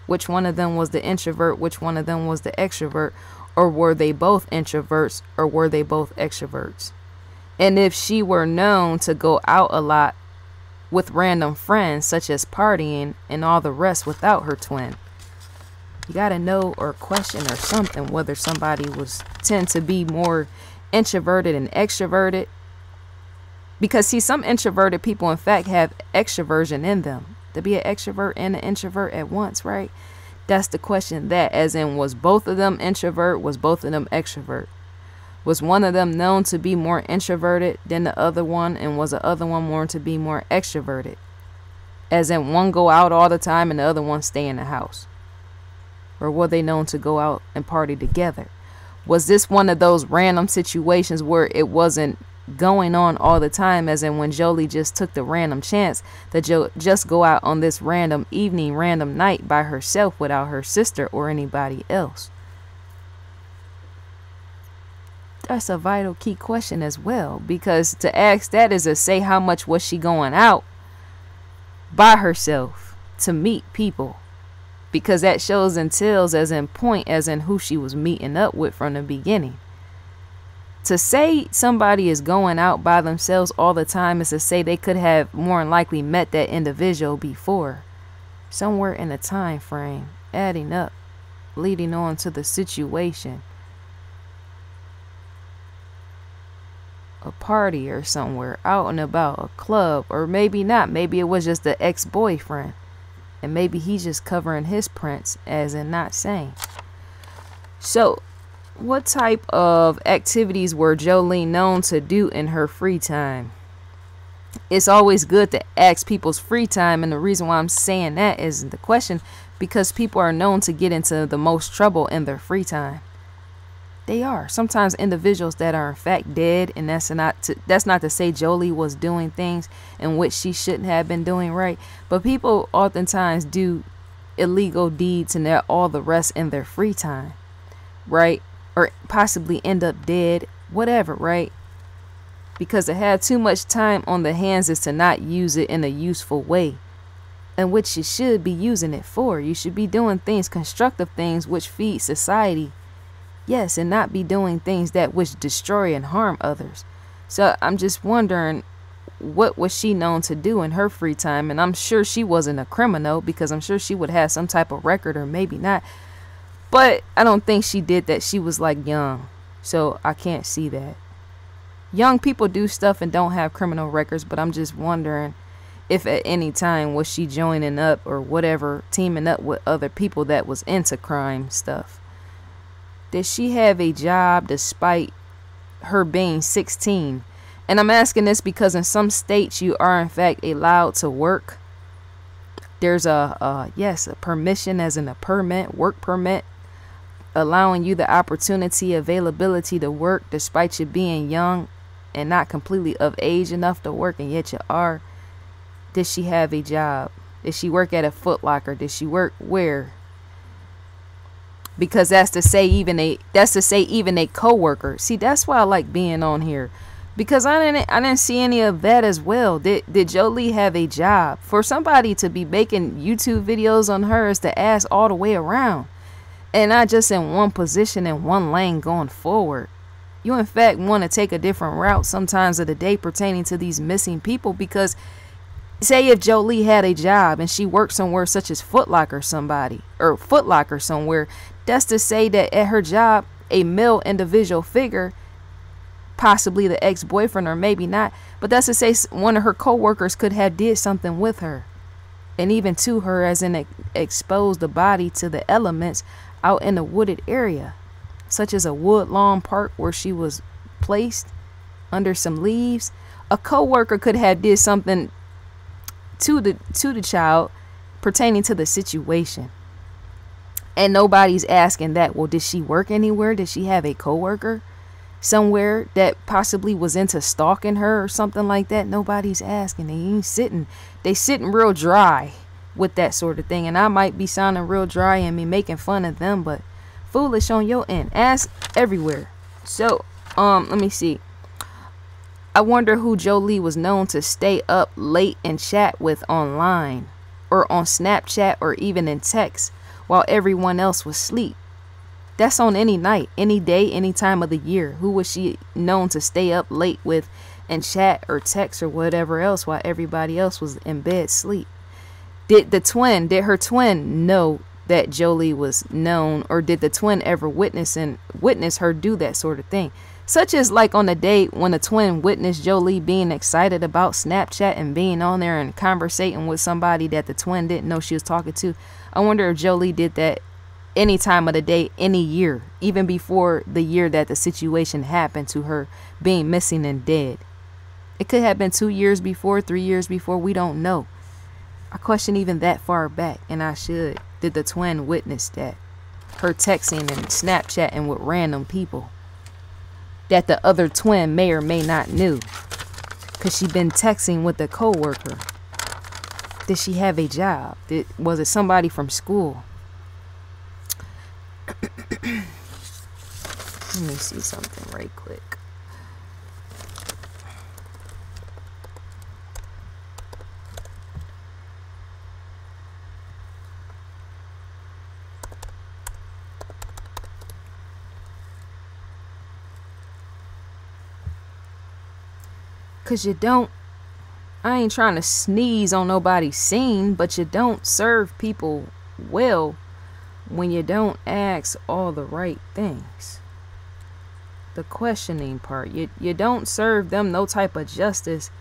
Which one of them was the introvert? Which one of them was the extrovert? Or were they both introverts? Or were they both extroverts? And if she were known to go out a lot with random friends, such as partying and all the rest without her twin, you gotta know or question or something whether somebody tend to be more introverted and extroverted. Because see, some introverted people in fact have extroversion in them. To be an extrovert and an introvert at once, right? That's the question. That as in, was both of them introvert? Was both of them extrovert? Was one of them known to be more introverted than the other one, and was the other one more to be more extroverted? As in, one go out all the time and the other one stay in the house? Or were they known to go out and party together? Was this one of those random situations where it wasn't going on all the time, as in when JHOLIE just took the random chance to just go out on this random evening, random night by herself without her sister or anybody else? That's a vital key question as well, because to ask that is to say how much was she going out by herself to meet people, because that shows and tells as in point as in who she was meeting up with from the beginning. To say somebody is going out by themselves all the time is to say they could have more than likely met that individual before, somewhere in the time frame, adding up, leading on to the situation, a party or somewhere, out and about, a club, or maybe not. Maybe it was just the ex-boyfriend, and maybe he's just covering his prints, as in not saying. So what type of activities were JHOLIE known to do in her free time? It's always good to ask people's free time, and the reason why I'm saying that is the question because people are known to get into the most trouble in their free time. They are sometimes individuals that are in fact dead, and that's not to say JHOLIE was doing things in which she shouldn't have been doing, right? But people oftentimes do illegal deeds and all the rest in their free time, right? Or possibly end up dead, whatever, right? Because to have too much time on the hands is to not use it in a useful way, in which you should be using it for. You should be doing things, constructive things, which feed society, yes, and not be doing things that which destroy and harm others. So I'm just wondering, what was she known to do in her free time? And I'm sure she wasn't a criminal, because I'm sure she would have some type of record, or maybe not. But I don't think she did that. She was like young, so I can't see that. Young people do stuff and don't have criminal records, but I'm just wondering if at any time was she joining up or whatever, teaming up with other people that was into crime stuff. Did she have a job despite her being 16? And I'm asking this because in some states you are in fact allowed to work. There's a permission, as in a permit, work permit, allowing you the opportunity, availability to work despite you being young and not completely of age enough to work, and yet you are. Did she have a job? Did she work at a Foot Locker? Did she work where? Because that's to say even a coworker. See, that's why I like being on here, because I didn't see any of that as well. Did JHOLIE have a job? For somebody to be making YouTube videos on her is to ask all the way around, and not just in one position, in one lane going forward. You in fact want to take a different route sometimes of the day pertaining to these missing people, because say if JHOLIE had a job and she worked somewhere such as Foot Locker somewhere, that's to say that at her job a male individual figure, possibly the ex-boyfriend or maybe not, but that's to say one of her co-workers could have did something with her, and even to her, as in exposed the body to the elements out in a wooded area, such as a woodlawn park where she was placed under some leaves. A co-worker could have did something to the child pertaining to the situation, and nobody's asking that. Well, did she work anywhere? Did she have a co-worker somewhere that possibly was into stalking her or something like that? Nobody's asking. They sitting real dry with that sort of thing, and I might be sounding real dry and me making fun of them, but foolish on your end. Ask everywhere. So let me see. I wonder who JHOLIE was known to stay up late and chat with online, or on Snapchat, or even in text while everyone else was asleep. That's on any night, any day, any time of the year. Who was she known to stay up late with and chat or text or whatever else while everybody else was in bed sleep? Did her twin know that JHOLIE was known, or did the twin ever witness her do that sort of thing? Such as like on the day when the twin witnessed JHOLIE being excited about Snapchat and being on there and conversating with somebody that the twin didn't know she was talking to. I wonder if JHOLIE did that any time of the day, any year, even before the year that the situation happened to her being missing and dead. It could have been 2 years before, 3 years before, we don't know. I question even that far back, and I should. Did the twin witness that? Her texting and Snapchatting with random people that the other twin may or may not knew, because she been texting with a co-worker. Did she have a job? Was it somebody from school? Let me see something right quick. Cause I ain't trying to sneeze on nobody's scene, but you don't serve people well when you don't ask all the right things. The questioning part, you don't serve them no type of justice,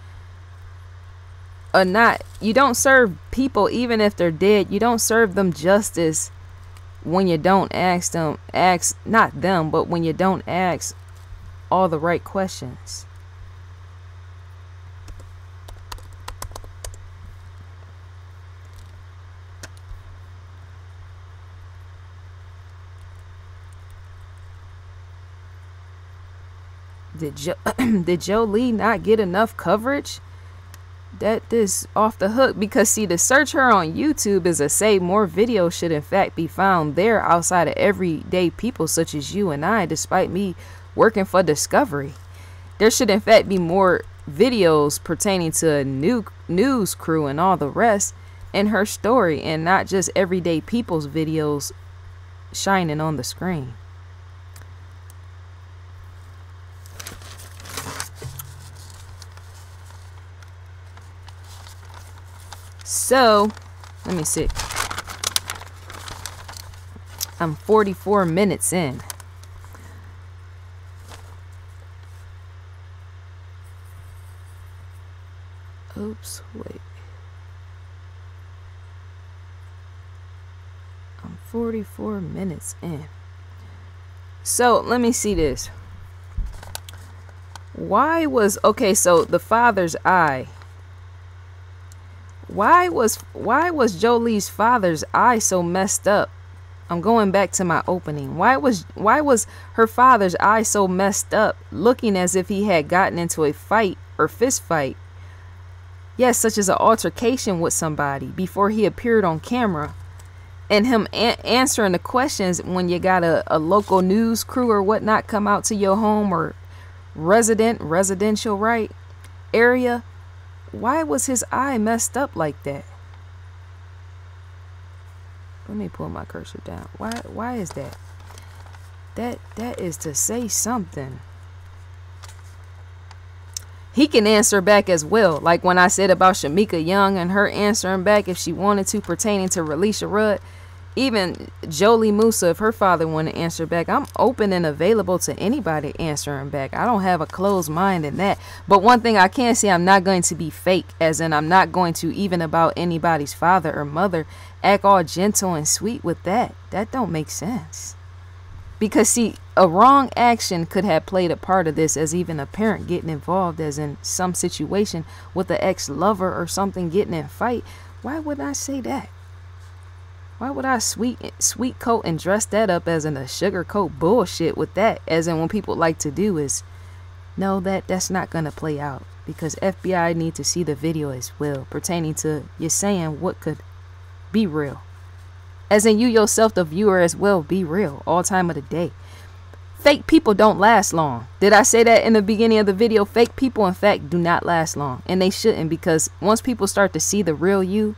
or not. You don't serve people, even if they're dead, you don't serve them justice when you don't not them, but when you don't ask all the right questions. Did JHOLIE not get enough coverage? That is off the hook, because see, to search her on YouTube is to say more videos should in fact be found there outside of everyday people such as you and I, despite me working for Discovery. There should in fact be more videos pertaining to a news crew and all the rest in her story, and not just everyday people's videos shining on the screen. So, let me see. I'm 44 minutes in. Oops, wait. 44 minutes in. So let me see this. Why was, okay, so the father's eye. Why was Jolie's father's eye so messed up? I'm going back to my opening. Why was her father's eye so messed up, looking as if he had gotten into a fight or fist fight? Yes, such as an altercation with somebody before he appeared on camera. And him answering the questions when you got a local news crew or whatnot come out to your home or residential right area. Why was his eye messed up like that? Let me pull my cursor down. Why is that? That is to say something. He can answer back as well. Like when I said about Shamika Young and her answering back if she wanted to, pertaining to Relisha Rudd. Even JHOLIE Moussا, if her father wanted to answer back, I'm open and available to anybody answering back. I don't have a closed mind in that. But one thing I can say, I'm not going to be fake, as in I'm not going to, even about anybody's father or mother, act all gentle and sweet with that. That don't make sense. Because see, a wrong action could have played a part of this, as even a parent getting involved, as in some situation with an ex-lover or something getting in a fight. Why would I say that? Why would I sweet coat and dress that up as in a sugarcoat bullshit with that? As in when people like to do is, no, that's not going to play out. Because FBI need to see the video as well, pertaining to you saying what could be real. As in you yourself, the viewer as well, be real all time of the day. Fake people don't last long. Did I say that in the beginning of the video? Fake people, in fact, do not last long. And they shouldn't, because once people start to see the real you,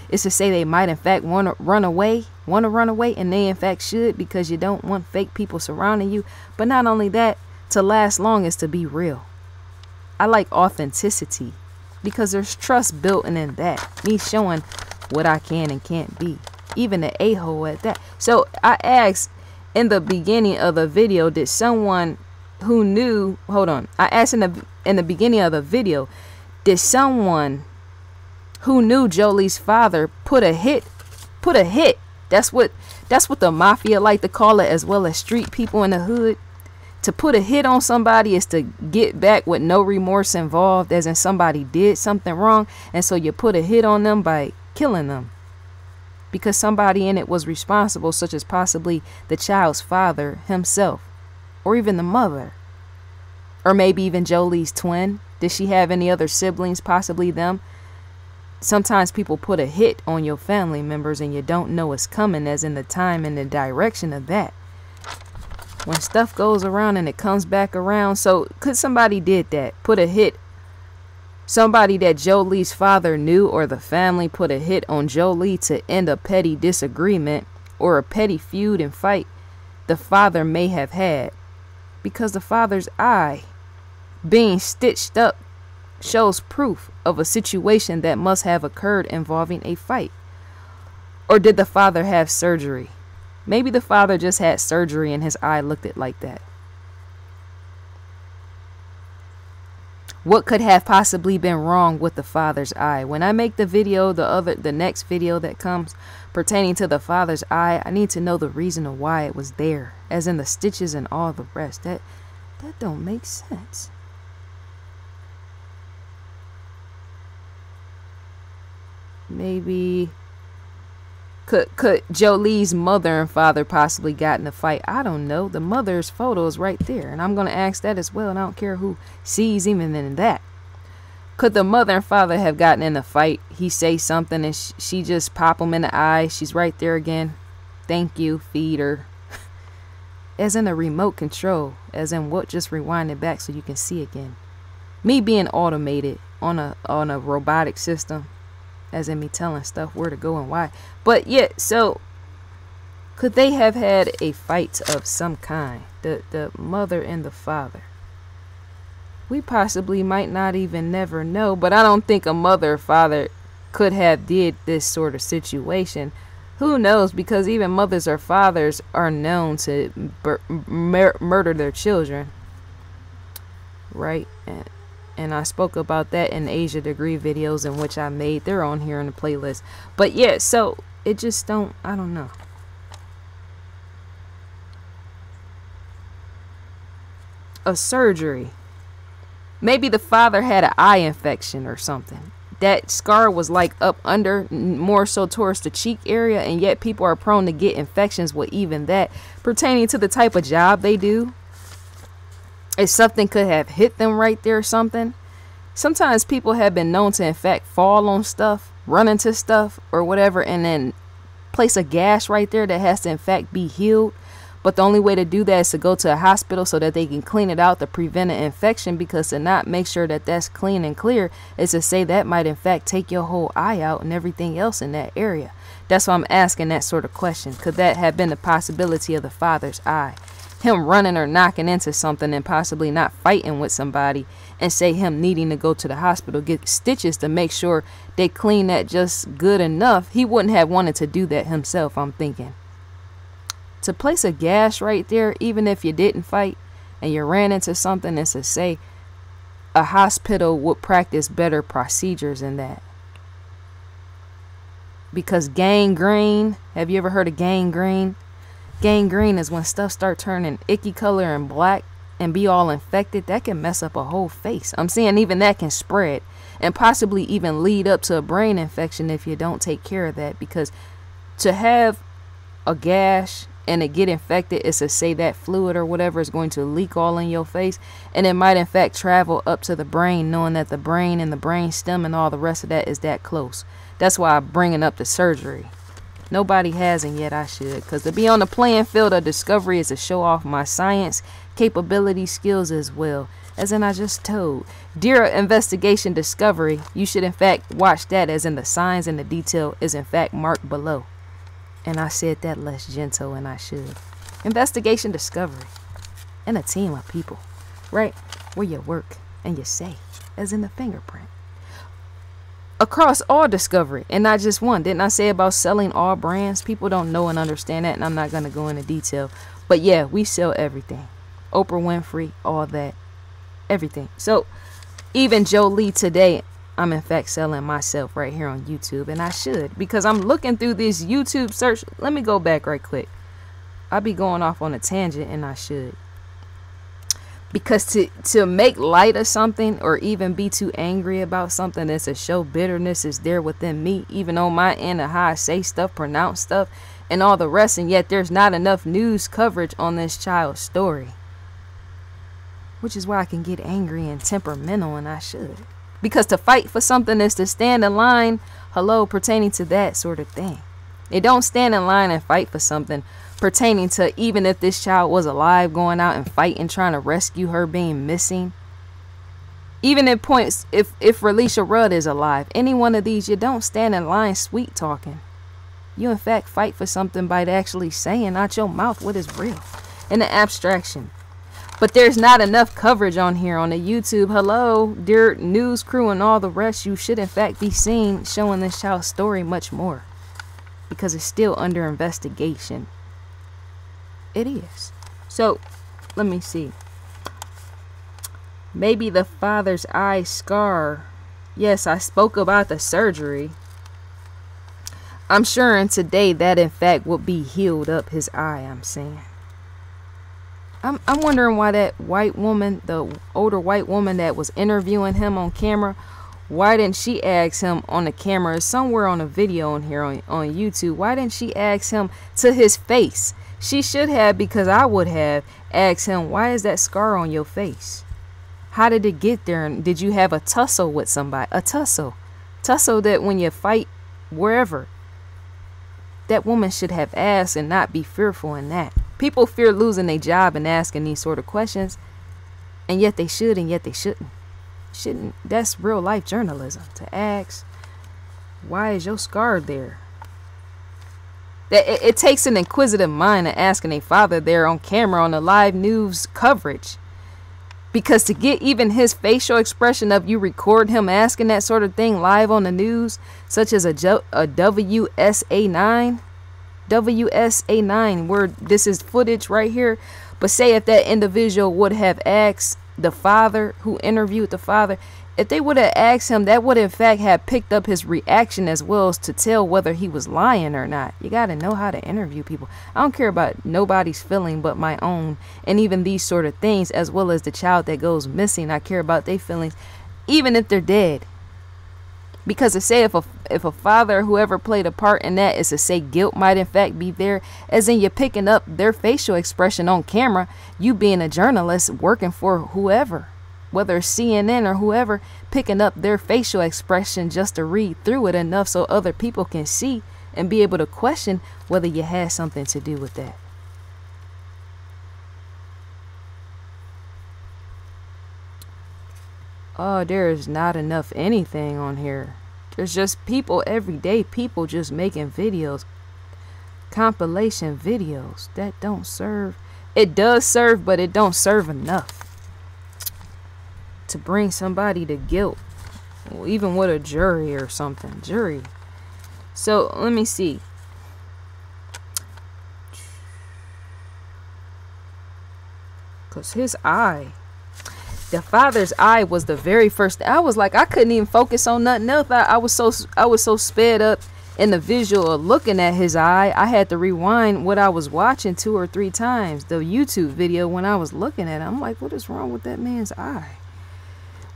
it's to say they might in fact want to run away, and they in fact should, because you don't want fake people surrounding you. But not only that, to last long is to be real. I like authenticity, because there's trust built in that. Me showing what I can and can't be. Even the a-hole at that. So I asked in the beginning of the video, did someone who knew, hold on. I asked in the beginning of the video, did someone who knew Jolie's father put a hit? That's what the mafia like to call it, as well as street people in the hood. To put a hit on somebody is to get back with no remorse involved, as in somebody did something wrong, and so you put a hit on them by killing them because somebody in it was responsible, such as possibly the child's father himself, or even the mother, or maybe even Jolie's twin. Did she have any other siblings, possibly them? Sometimes people put a hit on your family members and you don't know it's coming, as in the time and the direction of that. When stuff goes around and it comes back around. So could somebody did that, put a hit, somebody that Jolie's father knew, or the family put a hit on Jolie to end a petty disagreement or a petty feud and fight the father may have had, because the father's eye being stitched up shows proof of a situation that must have occurred involving a fight. Or did the father have surgery? Maybe the father just had surgery and his eye looked it like that. What could have possibly been wrong with the father's eye? When I make the video, the next video that comes pertaining to the father's eye, I need to know the reason of why it was there, as in the stitches and all the rest. That don't make sense. Maybe could Jolie's mother and father possibly got in a fight? I don't know. The mother's photo is right there, and I'm going to ask that as well, and I don't care who sees even in that. Could the mother and father have gotten in a fight? He say something and she just pop him in the eye. She's right there again. Thank you, feed her. As in a remote control, as in what, just rewind it back so you can see again. Me being automated on a robotic system, as in me telling stuff where to go and why. But yeah, so could they have had a fight of some kind, the mother and the father? We possibly might not even never know, but I don't think a mother or father could have did this sort of situation. Who knows? Because even mothers or fathers are known to murder their children, right? And I spoke about that in Asia Degree videos in which I made. They're on here in the playlist. But yeah, so it just don't, I don't know. a surgery. Maybe the father had an eye infection or something. That scar was like up under, more so towards the cheek area, and yet people are prone to get infections with even that, pertaining to the type of job they do. If something could have hit them right there or something. Sometimes people have been known to in fact fall on stuff, run into stuff or whatever, and then place a gash right there that has to in fact be healed. But the only way to do that is to go to a hospital so that they can clean it out to prevent an infection, because to not make sure that that's clean and clear is to say that might in fact take your whole eye out and everything else in that area. That's why I'm asking that sort of question. Could that have been the possibility of the father's eye? Him running or knocking into something and possibly not fighting with somebody, and say him needing to go to the hospital, get stitches to make sure they clean that just good enough. He wouldn't have wanted to do that himself, I'm thinking. To place a gash right there, even if you didn't fight and you ran into something, is to say a hospital would practice better procedures than that. Because gangrene, have you ever heard of gangrene? Gangrene is when stuff start turning icky color and black and be all infected. That can mess up a whole face. I'm saying even that can spread and possibly even lead up to a brain infection if you don't take care of that. Because to have a gash and it get infected is to say that fluid or whatever is going to leak all in your face, and it might in fact travel up to the brain, knowing that the brain and the brain stem and all the rest of that is that close. That's why I'm bringing up the surgery. Nobody hasn't yet. I should, because to be on the playing field of discovery is to show off my science capability skills as well. As in I just told, dear investigation discovery, you should in fact watch that, as in the signs and the detail is in fact marked below. And I said that less gentle, and I should. Investigation discovery. And a team of people. Right where you work and you say. As in the fingerprint. Across all discovery. And not just one. Didn't I say about selling all brands? People don't know and understand that. And I'm not going to go into detail. But yeah, we sell everything. Oprah Winfrey. All that. Everything. So even JHOLIE today, I'm in fact selling myself right here on YouTube, and I should, because I'm looking through this YouTube search. Let me go back right quick. I'll be going off on a tangent, and I should, because to make light of something or even be too angry about something is to show bitterness is there within me, even on my end of how I say stuff, pronounce stuff, and all the rest, and yet there's not enough news coverage on this child's story, which is why I can get angry and temperamental, and I should. Because to fight for something is to stand in line, hello, pertaining to that sort of thing. It don't stand in line and fight for something pertaining to even if this child was alive, going out and fighting, trying to rescue her being missing. Even at points, if Relisha Rudd is alive, any one of these, you don't stand in line sweet talking. You in fact fight for something by actually saying out your mouth what is real in the abstraction. But there's not enough coverage on here on the YouTube. Hello, dear news crew and all the rest. You should in fact be seen showing this child's story much more, because it's still under investigation. It is. So let me see. Maybe the father's eye scar. Yes, I spoke about the surgery. I'm sure in today that in fact would be healed up his eye, I'm saying. I'm wondering why that white woman, the older white woman that was interviewing him on camera, why didn't she ask him on the camera, somewhere on a video on here on YouTube, why didn't she ask him to his face? She should have, because I would have asked him, why is that scar on your face? How did it get there? And did you have a tussle with somebody? A tussle. Tussle that when you fight wherever, that woman should have asked and not be fearful in that. People fear losing their job and asking these sort of questions, and yet they should, and yet they shouldn't. That's real life journalism, to ask, why is your scar there? It takes an inquisitive mind to asking a father there on camera on the live news coverage, because to get even his facial expression of you record him asking that sort of thing live on the news, such as a WSA9, where this is footage right here. But say if that individual would have asked the father who interviewed the father, if they would have asked him, that would in fact have picked up his reaction as well as to tell whether he was lying or not. You got to know how to interview people. I don't care about nobody's feeling but my own, and even these sort of things, as well as the child that goes missing. I care about their feelings, even if they're dead. Because to say if a father, whoever played a part in that, is to say guilt might in fact be there, as in you're picking up their facial expression on camera, you being a journalist working for whoever, whether it's CNN or whoever, picking up their facial expression just to read through it enough so other people can see and be able to question whether you had something to do with that. Oh, there is not enough anything on here. There's just people, everyday people just making videos, compilation videos that don't serve. It does serve, but it don't serve enough to bring somebody to guilt, even with a jury or something. Jury. So let me see. Because his eye, the father's eye was the very first. I was like, I couldn't even focus on nothing else. I was so sped up in the visual of looking at his eye. I had to rewind what I was watching 2 or 3 times. The YouTube video when I was looking at it, I'm like, what is wrong with that man's eye?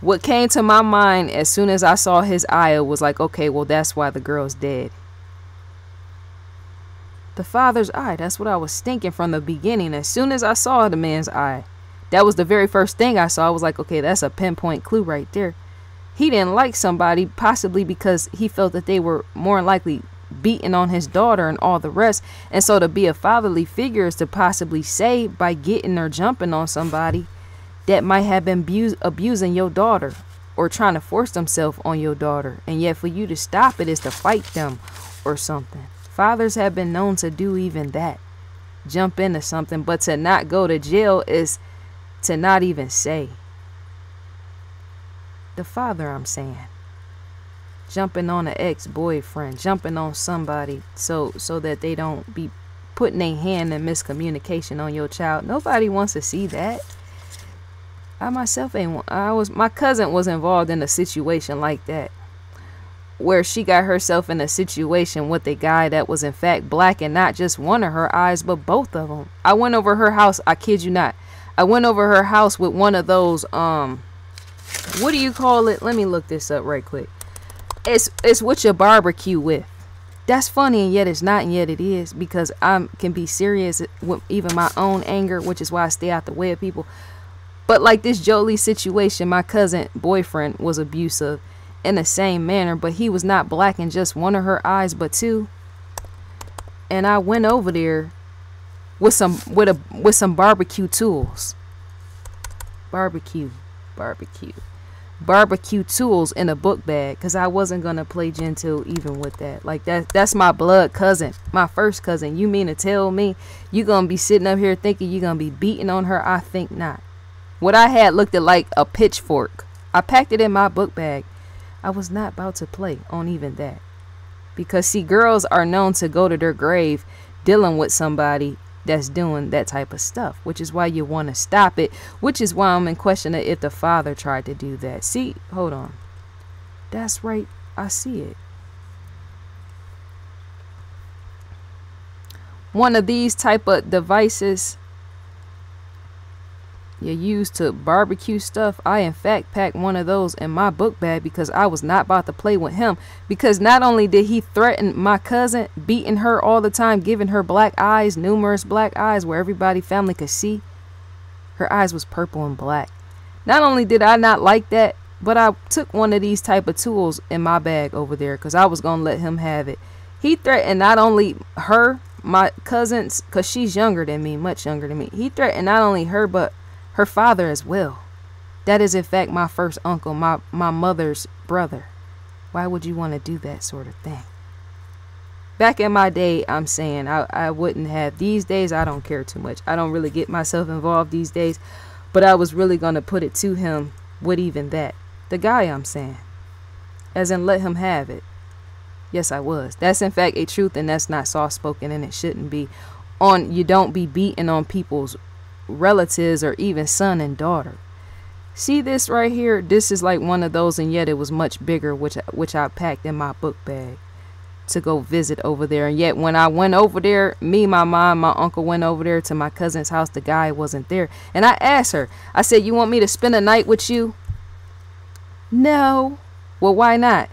What came to my mind as soon as I saw his eye was like, okay, well, that's why the girl's dead. The father's eye. That's what I was thinking from the beginning. As soon as I saw the man's eye, that was the very first thing I saw. I was like, okay, that's a pinpoint clue right there. He didn't like somebody, possibly because he felt that they were more likely beating on his daughter and all the rest. And so to be a fatherly figure is to possibly say by getting or jumping on somebody that might have been abusing your daughter or trying to force themselves on your daughter. And yet for you to stop it is to fight them or something. Fathers have been known to do even that. Jump into something, but to not go to jail is to not even say. The father, I'm saying. Jumping on an ex-boyfriend, jumping on somebody so that they don't be putting their hand in miscommunication on your child. Nobody wants to see that. I myself ain't. My cousin was involved in a situation like that, where she got herself in a situation with a guy that was in fact black, and not just one of her eyes, but both of them. I went over her house. I kid you not. I went over her house with one of those, what do you call it? Let me look this up right quick. It's what you barbecue with. That's funny, and yet it's not, and yet it is, because I can be serious with even my own anger, which is why I stay out the way of people. But like this JHOLIE situation, my cousin boyfriend was abusive in the same manner, but he was not black in just one of her eyes, but 2. And I went over there with some barbecue tools. Barbecue tools in a book bag, because I wasn't gonna play gentle even with that. Like that's my blood cousin, my first cousin. You mean to tell me you gonna be sitting up here thinking you gonna be beating on her? I think not. What I had looked like a pitchfork. I packed it in my book bag. I was not about to play on even that, because see, girls are known to go to their grave dealing with somebody that's doing that type of stuff, which is why you want to stop it, which is why I'm in question if the father tried to do that. See, hold on, that's right, I see it. One of these type of devices you use to barbecue stuff, I in fact packed one of those in my book bag, because I was not about to play with him. Because not only did he threaten my cousin, beating her all the time, giving her black eyes, numerous black eyes where everybody family could see her eyes was purple and black. Not only did I not like that, but I took one of these type of tools in my bag over there, because I was gonna let him have it. He threatened not only her, my cousins, because she's younger than me, much younger than me. He threatened not only her, but her father as well. That is in fact my first uncle, my mother's brother. Why would you want to do that sort of thing? Back in my day, I'm saying I wouldn't have. These days I don't care too much. I don't really get myself involved these days. But I was really going to put it to him with even that. The guy, I'm saying. As in let him have it. Yes, I was. That's in fact a truth, and that's not soft spoken, and it shouldn't be. You don't be beating on people's relatives or even son and daughter. See this right here? This is like one of those, and yet it was much bigger, which I packed in my book bag to go visit over there. And yet when I went over there, me, my mom, my uncle went over there to my cousin's house. The guy wasn't there. And I asked her, I said, you want me to spend a night with you? No. Well, why not?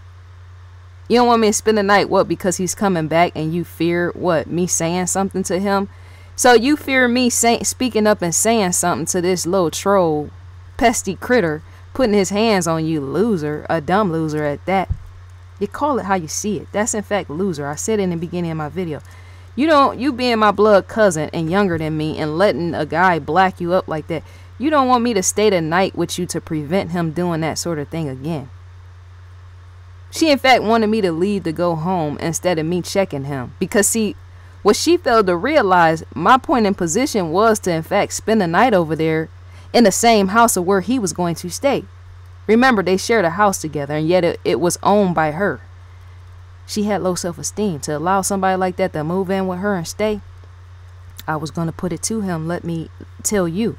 You don't want me to spend the night? What? Because he's coming back and you fear what? Me saying something to him? So you fear me speaking up and saying something to this little troll, pesty critter, putting his hands on you, loser, a dumb loser at that. You call it how you see it. That's in fact loser. I said it in the beginning of my video. You being my blood cousin and younger than me and letting a guy black you up like that. You don't want me to stay the night with you to prevent him doing that sort of thing again. She in fact wanted me to leave to go home instead of me checking him. Because see, what she failed to realize, my point in position was to in fact spend the night over there in the same house of where he was going to stay. Remember, they shared a house together, and yet it was owned by her. She had low self-esteem. To allow somebody like that to move in with her and stay, I was going to put it to him, let me tell you,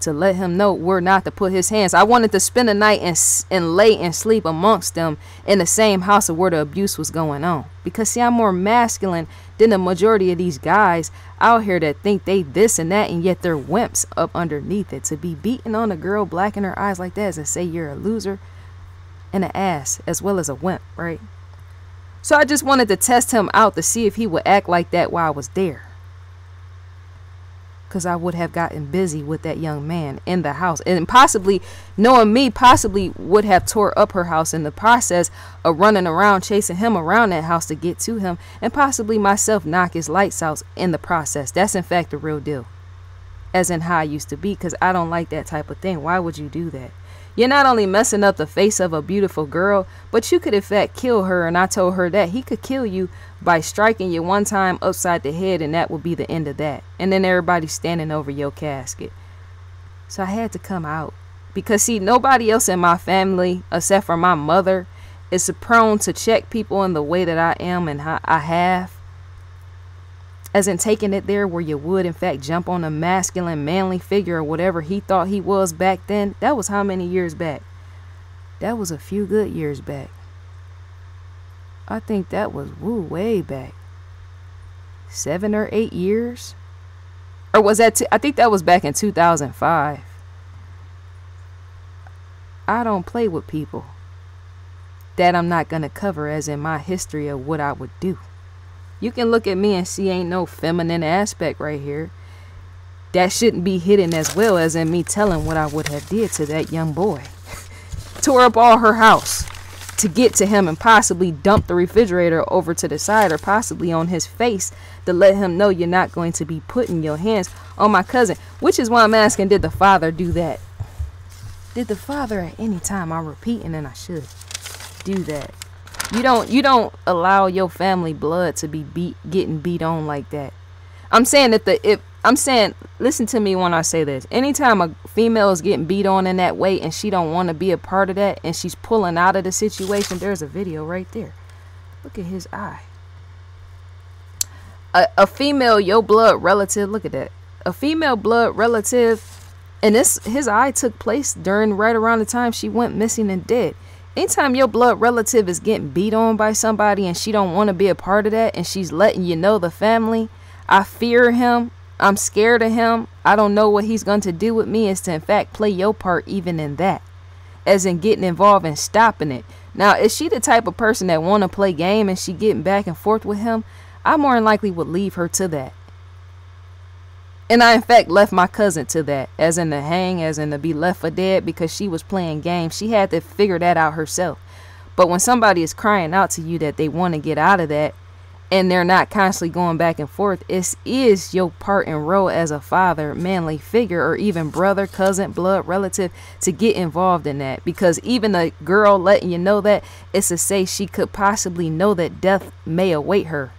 to let him know where not to put his hands. I wanted to spend the night and lay and sleep amongst them in the same house of where the abuse was going on. Because see, I'm more masculine than the majority of these guys out here that think they this and that, and yet they're wimps up underneath it. To be beating on a girl, black in her eyes like that is to say you're a loser and an ass as well as a wimp, right? So I just wanted to test him out to see if he would act like that while I was there. Because I would have gotten busy with that young man in the house, and possibly, knowing me, possibly would have tore up her house in the process of running around chasing him around that house to get to him, and possibly myself knock his lights out in the process. That's in fact the real deal, as in how I used to be, because I don't like that type of thing. Why would you do that? You're not only messing up the face of a beautiful girl, but you could in fact kill her. And I told her that he could kill you by striking you one time upside the head, and that would be the end of that. And then everybody's standing over your casket. So I had to come out because see, nobody else in my family except for my mother is prone to check people in the way that I am and how I have. As in taking it there where you would in fact jump on a masculine manly figure or whatever he thought he was back then. That was how many years back? That was a few good years back. I think that was way back. 7 or 8 years. Or was that I think that was back in 2005. I don't play with people that I'm not gonna cover as in my history of what I would do. You can look at me and see ain't no feminine aspect right here. That shouldn't be hidden as well as in me telling what I would have did to that young boy. Tore up all her house to get to him and possibly dump the refrigerator over to the side or possibly on his face to let him know you're not going to be putting your hands on my cousin. Which is why I'm asking, did the father do that? Did the father at any time, I'm repeating and I should, do that? You don't allow your family blood to be getting beat on like that. I'm saying that listen to me when I say this. Anytime a female is getting beat on in that way and she don't want to be a part of that and she's pulling out of the situation, there's a video right there. Look at his eye. A female, your blood relative, look at that. A female blood relative, and his eye took place during right around the time she went missing and dead. Anytime your blood relative is getting beat on by somebody and she don't want to be a part of that and she's letting you know, the family, I fear him, I'm scared of him, I don't know what he's going to do with me, is to in fact play your part even in that. As in getting involved and stopping it. Now, is she the type of person that want to play game and she getting back and forth with him? I more than likely would leave her to that. And I in fact left my cousin to that, as in to hang, as in to be left for dead because she was playing games. She had to figure that out herself. But when somebody is crying out to you that they want to get out of that and they're not constantly going back and forth, it is your part and role as a father, manly figure, or even brother, cousin, blood relative to get involved in that. Because even a girl letting you know that, it's to say she could possibly know that death may await her.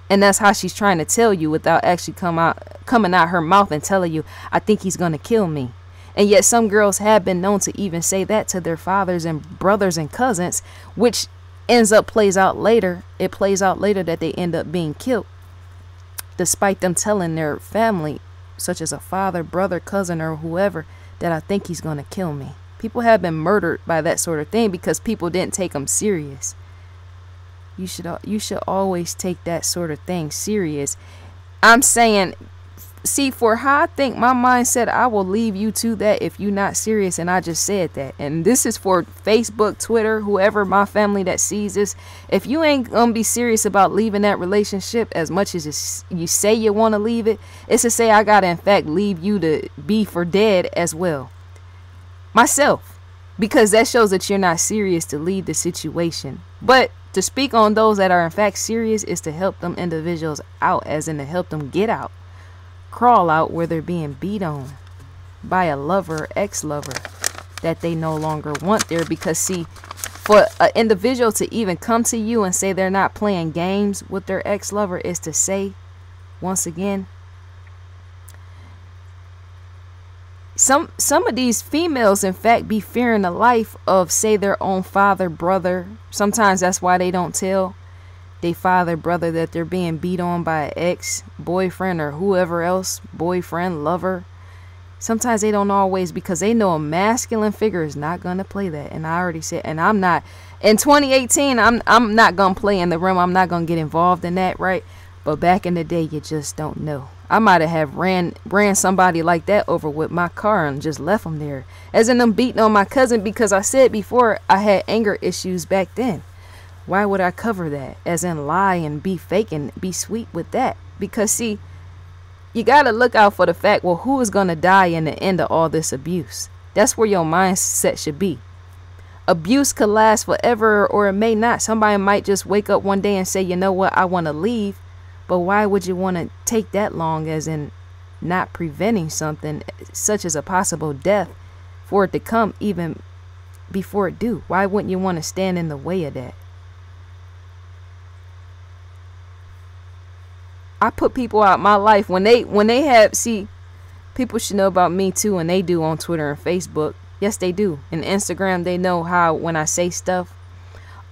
And that's how she's trying to tell you without actually coming out her mouth and telling you, I think he's going to kill me. And yet some girls have been known to even say that to their fathers and brothers and cousins, which plays out later. It plays out later that they end up being killed, despite them telling their family, such as a father, brother, cousin, or whoever, that I think he's going to kill me. People have been murdered by that sort of thing because people didn't take them serious. You should always take that sort of thing serious. I'm saying, see, for how I think my mindset, I will leave you to that if you're not serious. And I just said that. And this is for Facebook, Twitter, whoever, my family that sees this. If you ain't gonna be serious about leaving that relationship as much as you say you want to leave it, it's to say I gotta in fact leave you to be for dead as well. Myself. Because that shows that you're not serious to leave the situation. But to speak on those that are in fact serious is to help them individuals out, as in to help them get out. Crawl out where they're being beat on by a lover, ex-lover that they no longer want there. Because see, for an individual to even come to you and say they're not playing games with their ex-lover is to say, once again, some of these females in fact be fearing the life of, say, their own father, brother. Sometimes that's why they don't tell they father, brother, that they're being beat on by an ex-boyfriend or whoever else, boyfriend, lover. Sometimes they don't always, because they know a masculine figure is not going to play that. And I already said, and I'm not, in 2018, I'm not going to play in the realm. I'm not going to get involved in that, right? But back in the day, you just don't know. I might have ran somebody like that over with my car and just left them there. As in them beating on my cousin, because I said before I had anger issues back then. Why would I cover that? As in lie and be fake and be sweet with that? Because see, you got to look out for the fact, well, who is going to die in the end of all this abuse? That's where your mindset should be. Abuse could last forever or it may not. Somebody might just wake up one day and say, you know what, I want to leave. But why would you want to take that long, as in not preventing something such as a possible death for it to come even before it do? Why wouldn't you want to stand in the way of that? I put people out my life when they have, see, people should know about me too, and they do on Twitter and Facebook. Yes, they do. And Instagram, they know how when I say stuff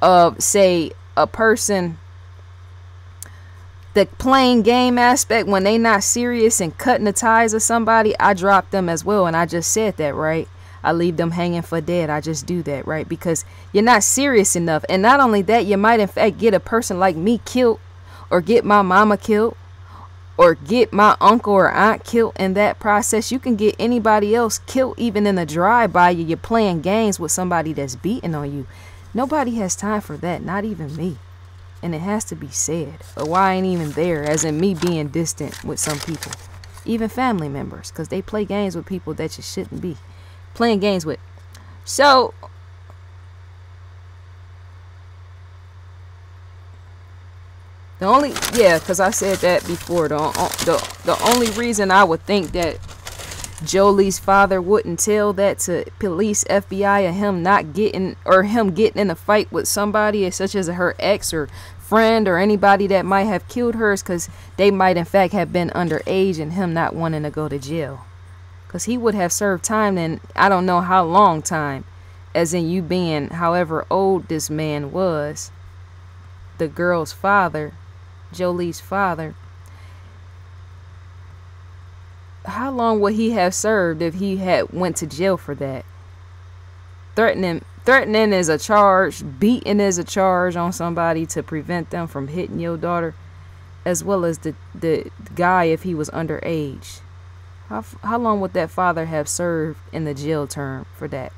of, say, a person, the playing game aspect, when they not serious and cutting the ties of somebody, I drop them as well. And I just said that, right? I leave them hanging for dead. I just do that, right? Because you're not serious enough. And not only that, you might in fact get a person like me killed, or get my mama killed, or get my uncle or aunt killed in that process. You can get anybody else killed even in a drive-by. You're playing games with somebody that's beating on you. Nobody has time for that, not even me. And it has to be said. But why I ain't even there, as in me being distant with some people. Even family members, because they play games with people that you shouldn't be playing games with. So the only, yeah, because I said that before, the only reason I would think that Jolie's father wouldn't tell that to police, FBI, and him not getting, or him getting in a fight with somebody such as her ex or friend or anybody that might have killed her, is because they might in fact have been underage and him not wanting to go to jail. Because he would have served time in I don't know how long time, as in you being however old this man was, the girl's father, Jolie's father. How long would he have served if he had went to jail for that? Threatening is a charge. Beating is a charge on somebody to prevent them from hitting your daughter, as well as the guy if he was underage. How long would that father have served in the jail term for that?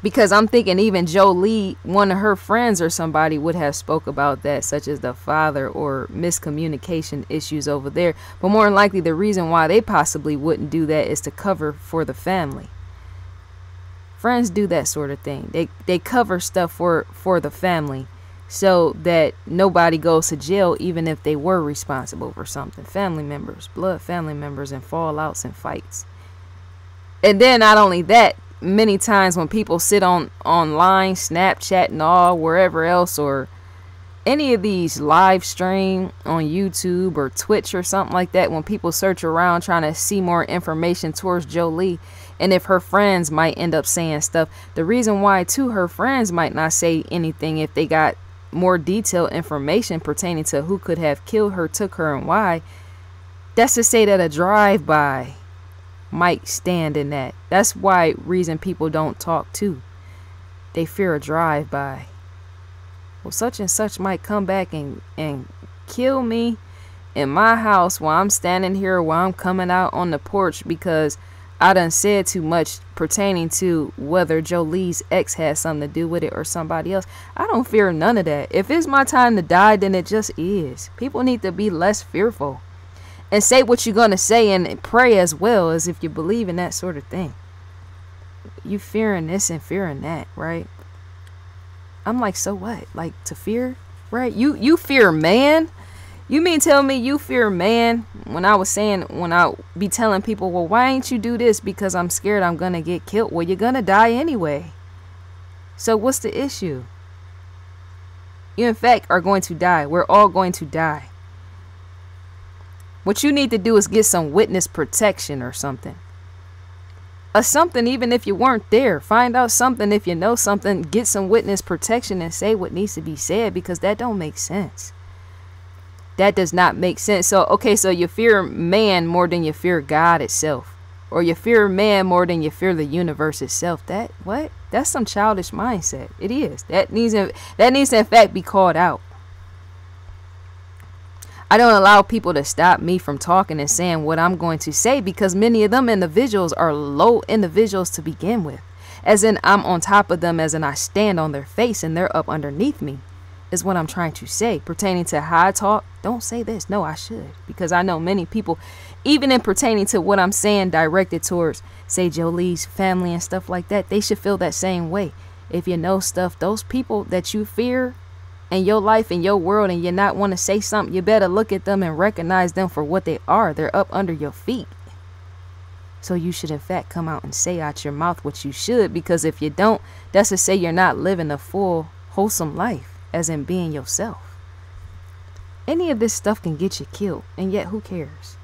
Because I'm thinking even Jolie, one of her friends or somebody would have spoke about that, such as the father or miscommunication issues over there. But more than likely, the reason why they possibly wouldn't do that is to cover for the family. Friends do that sort of thing. They cover stuff for the family so that nobody goes to jail, even if they were responsible for something. Family members, blood family members, and fallouts and fights. And then not only that, many times when people sit online, Snapchat and all, wherever else, or any of these live stream on YouTube or Twitch or something like that, when people search around trying to see more information towards Jolie, and if her friends might end up saying stuff, the reason why too her friends might not say anything if they got more detailed information pertaining to who could have killed her, took her, and why, that's to say that a drive-by might stand in that. That's why reason people don't talk too. They fear a drive-by. Well, such and such might come back and kill me in my house while I'm standing here, while I'm coming out on the porch because I done said too much pertaining to whether Jolie's ex has something to do with it or somebody else. I don't fear none of that. If it's my time to die, then it just is. People need to be less fearful and say what you're going to say and pray as well, as if you believe in that sort of thing. You fearing this and fearing that, right? I'm like, so what? Like, to fear, right? You fear man? You mean tell me you fear man? When I be telling people, well, why ain't you do this? Because I'm scared I'm gonna get killed. Well, you're gonna die anyway. So what's the issue? You in fact are going to die. We're all going to die. What you need to do is get some witness protection or something. Something, even if you weren't there. Find out something if you know something. Get some witness protection and say what needs to be said, because that don't make sense. That does not make sense. So, okay, so you fear man more than you fear God itself. Or you fear man more than you fear the universe itself. What? That's some childish mindset. It is. That needs to in fact be called out. I don't allow people to stop me from talking and saying what I'm going to say, because many of them individuals are low individuals to begin with. As in, I'm on top of them, as in I stand on their face and they're up underneath me. Is what I'm trying to say. Pertaining to how I talk, don't say this. No, I should. Because I know many people, even in pertaining to what I'm saying directed towards, say, Jolie's family and stuff like that, they should feel that same way. If you know stuff, those people that you fear in your life, in your world, and you not want to say something, you better look at them and recognize them for what they are. They're up under your feet. So you should, in fact, come out and say out your mouth what you should. Because if you don't, that's to say you're not living a full, wholesome life. As in being yourself. Any of this stuff can get you killed, and yet who cares?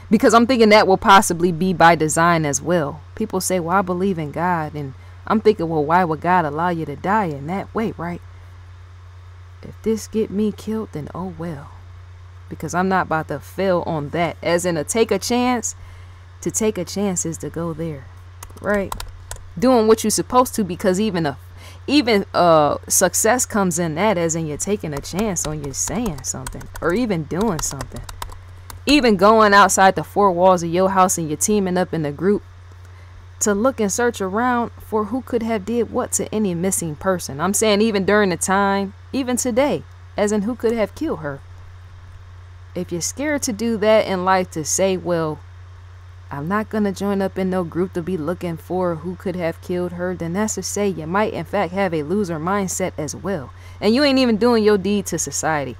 Because I'm thinking that will possibly be by design as well. People say, well, I believe in God, and I'm thinking, well, why would God allow you to die in that way, right? If this get me killed, then oh well. Because I'm not about to fail on that. As in, to take a chance is to go there, right? Doing what you're supposed to, because even success comes in that, as in you're taking a chance on you saying something or even doing something. Even going outside the four walls of your house and you're teaming up in a group to look and search around for who could have did what to any missing person. I'm saying even during the time, even today, as in who could have killed her. If you're scared to do that in life, to say, well, I'm not going to join up in no group to be looking for who could have killed her, then that's to say you might in fact have a loser mindset as well. And you ain't even doing your deed to society.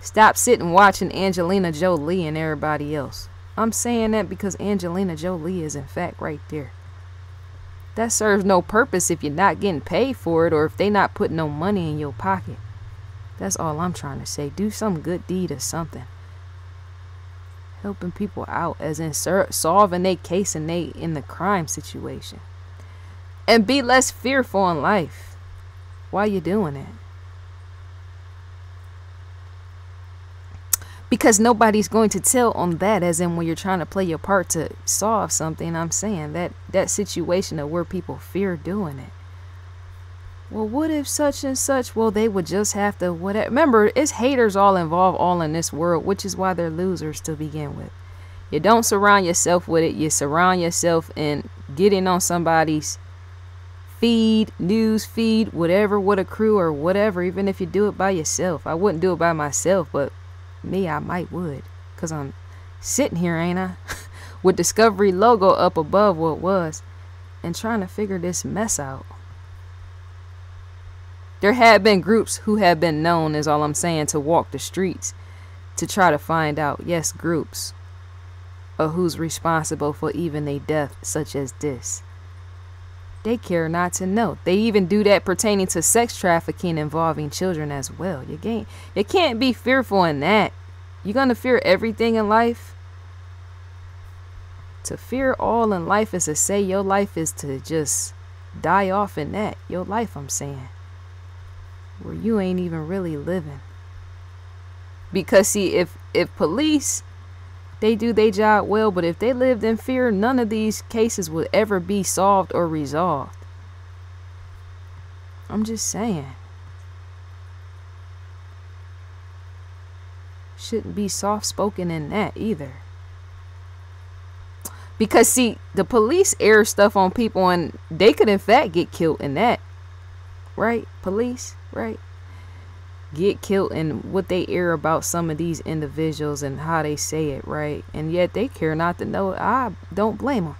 Stop sitting watching Angelina Jolie and everybody else. I'm saying that because Angelina Jolie is in fact right there. That serves no purpose if you're not getting paid for it, or if they not putting no money in your pocket. That's all I'm trying to say. Do some good deed or something. Helping people out, as in solving their case in the crime situation. And be less fearful in life while you're doing it. Because nobody's going to tell on that, as in when you're trying to play your part to solve something. I'm saying that situation of where people fear doing it. Well, what if such and such? Well, they would just have to whatever. Remember, it's haters all involved all in this world, which is why they're losers to begin with. You don't surround yourself with it. You surround yourself in getting on somebody's feed, news feed, whatever, with a crew or whatever, even if you do it by yourself. I wouldn't do it by myself, but me, I might would. Because I'm sitting here, ain't I? With Discovery logo up above what it was and trying to figure this mess out. There have been groups who have been known, is all I'm saying, to walk the streets to try to find out, yes, groups, of who's responsible for even a death such as this. They care not to know. They even do that pertaining to sex trafficking involving children as well. You can't be fearful in that. You're going to fear everything in life. To fear all in life is to say your life is to just die off in that. Your life, I'm saying. where you ain't even really living. Because see, if police, they do their job well, but if they lived in fear, none of these cases would ever be solved or resolved. I'm just saying. Shouldn't be soft-spoken in that either. Because see, the police air stuff on people and they could in fact get killed in that. Right? Police, right? Get killed in what they air about some of these individuals and how they say it, right? And yet they care not to know. I don't blame them.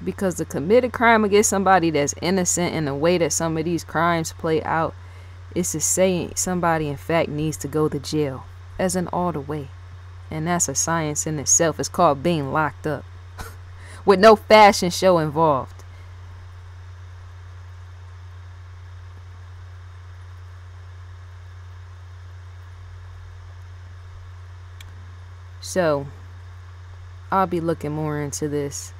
Because to commit a crime against somebody that's innocent in the way that some of these crimes play out is to say somebody in fact needs to go to jail, as in all the way. And that's a science in itself. It's called being locked up with no fashion show involved. So I'll be looking more into this.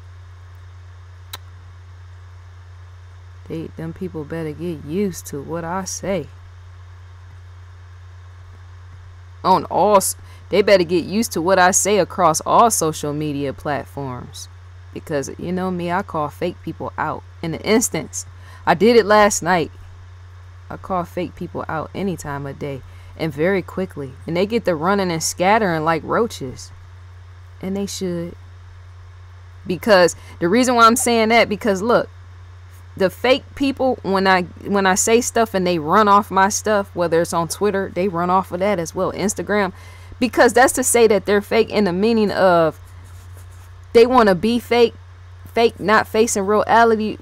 Them people better get used to what I say. They better get used to what I say across all social media platforms. Because you know me, I call fake people out in an instance. I did it last night. I call fake people out any time of day and very quickly. And they get to running and scattering like roaches. And they should. Because the reason why I'm saying that, because look, the fake people, when I say stuff and they run off my stuff, whether it's on Twitter, they run off of that as well, Instagram, because that's to say that they're fake in the meaning of they want to be fake, not facing reality,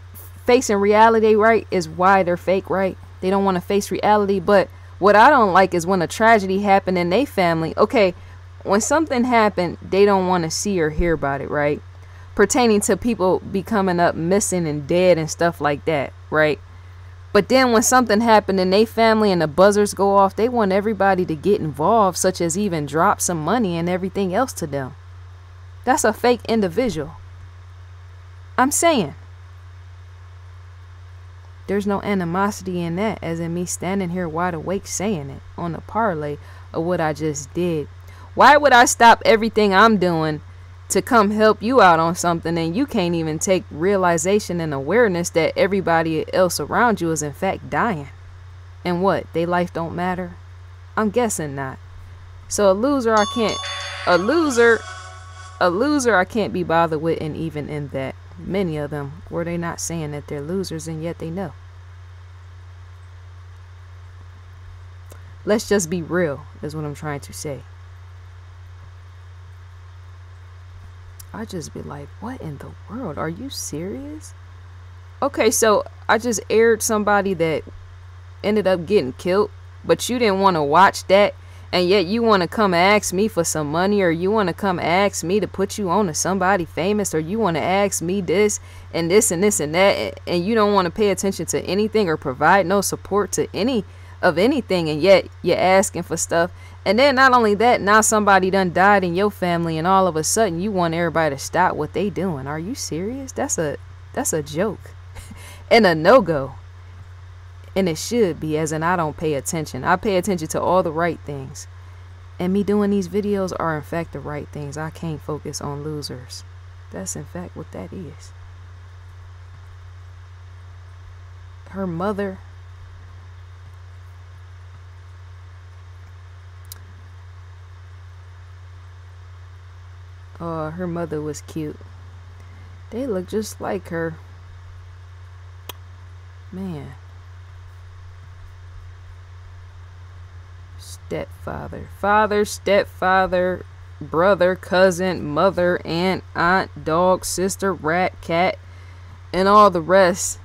right, is why they're fake, right? They don't want to face reality. But what I don't like is when a tragedy happened in their family. Okay, when something happened, they don't want to see or hear about it, right? Pertaining to people becoming up missing and dead and stuff like that, right? But then when something happened in their family and the buzzers go off, they want everybody to get involved, such as even drop some money and everything else to them. That's a fake individual. I'm saying. There's no animosity in that, as in me standing here wide awake saying it on the parlay of what I just did. Why would I stop everything I'm doing to come help you out on something and you can't even take realization and awareness that everybody else around you is in fact dying? And what, they life don't matter? I'm guessing not. So a loser I can't be bothered with. And even in that, many of them, were they not saying that they're losers and yet they know. Let's just be real is what I'm trying to say. I just be like, what in the world? Are you serious? Okay, so I just aired somebody that ended up getting killed, but you didn't want to watch that, and yet you want to come ask me for some money, or you want to come ask me to put you on to somebody famous, or you want to ask me this and this and this and that, and you don't want to pay attention to anything or provide no support to any of anything, and yet you're asking for stuff. And then not only that, now somebody done died in your family and all of a sudden you want everybody to stop what they doing. Are you serious? That's a joke and a no-go. And it should be, as in I don't pay attention. I pay attention to all the right things. And me doing these videos are in fact the right things. I can't focus on losers. That's in fact what that is. Her mother. Oh, her mother was cute. They look just like her. Man. Stepfather. Father, stepfather, brother, cousin, mother, aunt, dog, sister, rat, cat, and all the rest.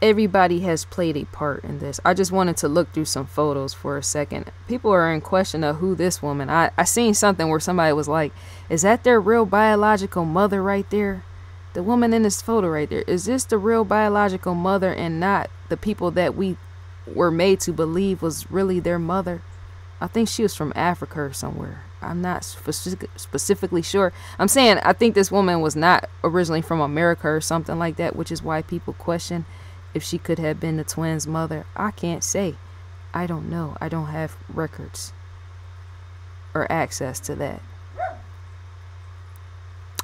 Everybody has played a part in this. I just wanted to look through some photos for a second. People are in question of who this woman. I seen something where somebody was like, is that their real biological mother right there? The woman in this photo right there. Is this the real biological mother and not the people that we were made to believe was really their mother? I think she was from Africa or somewhere. I'm not specifically sure. I'm saying I think this woman was not originally from America or something like that, which is why people question, if she could have been the twins' mother. I can't say. I don't know. I don't have records or access to that.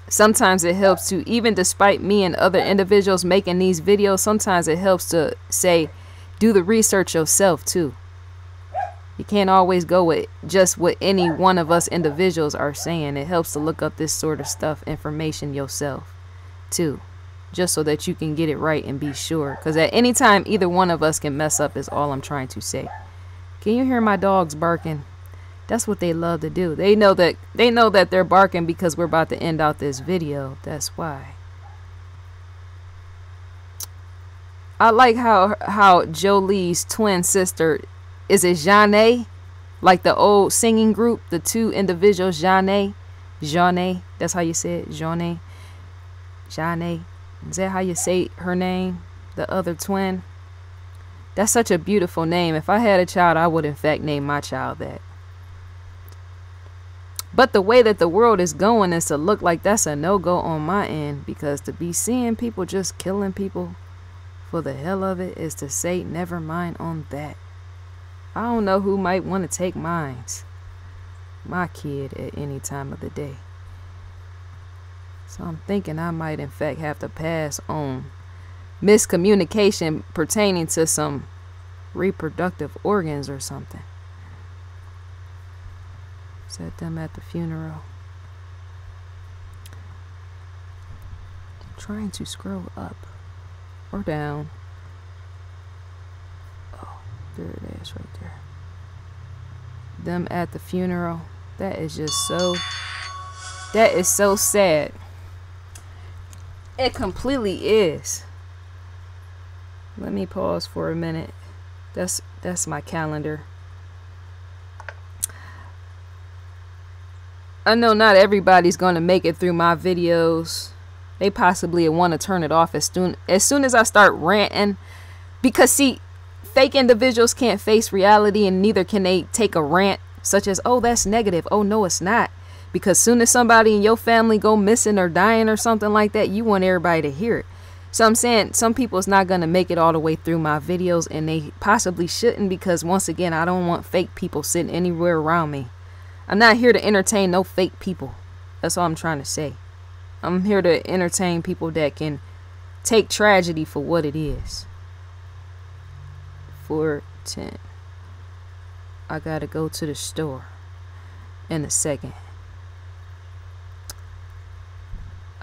Sometimes it helps to, even despite me and other individuals making these videos, sometimes it helps to say, do the research yourself too. You can't always go with just what any one of us individuals are saying. It helps to look up this sort of stuff, information yourself too, just so that you can get it right and be sure. Because at any time, either one of us can mess up is all I'm trying to say. Can you hear my dogs barking? That's what they love to do. They know that they're barking because we're about to end out this video. That's why. I like how JHOLIE's twin sister, is it Jeanne? Like the old singing group, the two individuals, Jeanne, that's how you say it, Jeanne. Is that how you say her name? The other twin? That's such a beautiful name. If I had a child, I would in fact name my child that. But the way that the world is going is to look like that's a no-go on my end, because to be seeing people just killing people for the hell of it is to say never mind on that. I don't know who might want to take my kid at any time of the day. So I'm thinking I might in fact have to pass on miscommunication pertaining to some reproductive organs or something. Set them at the funeral. I'm trying to scroll up or down. Oh, there it is right there. Them at the funeral. That is just so, that is so sad. It completely is. Let me pause for a minute. That's my calendar. I know not everybody's going to make it through my videos. They possibly want to turn it off as soon as I start ranting. Because see, fake individuals can't face reality, and neither can they take a rant such as, oh, that's negative. Oh, no, it's not. Because soon as somebody in your family go missing or dying or something like that, you want everybody to hear it. So I'm saying some people's not going to make it all the way through my videos, and they possibly shouldn't, because once again, I don't want fake people sitting anywhere around me. I'm not here to entertain no fake people. That's all I'm trying to say. I'm here to entertain people that can take tragedy for what it is. 4:10. I gotta go to the store in a second.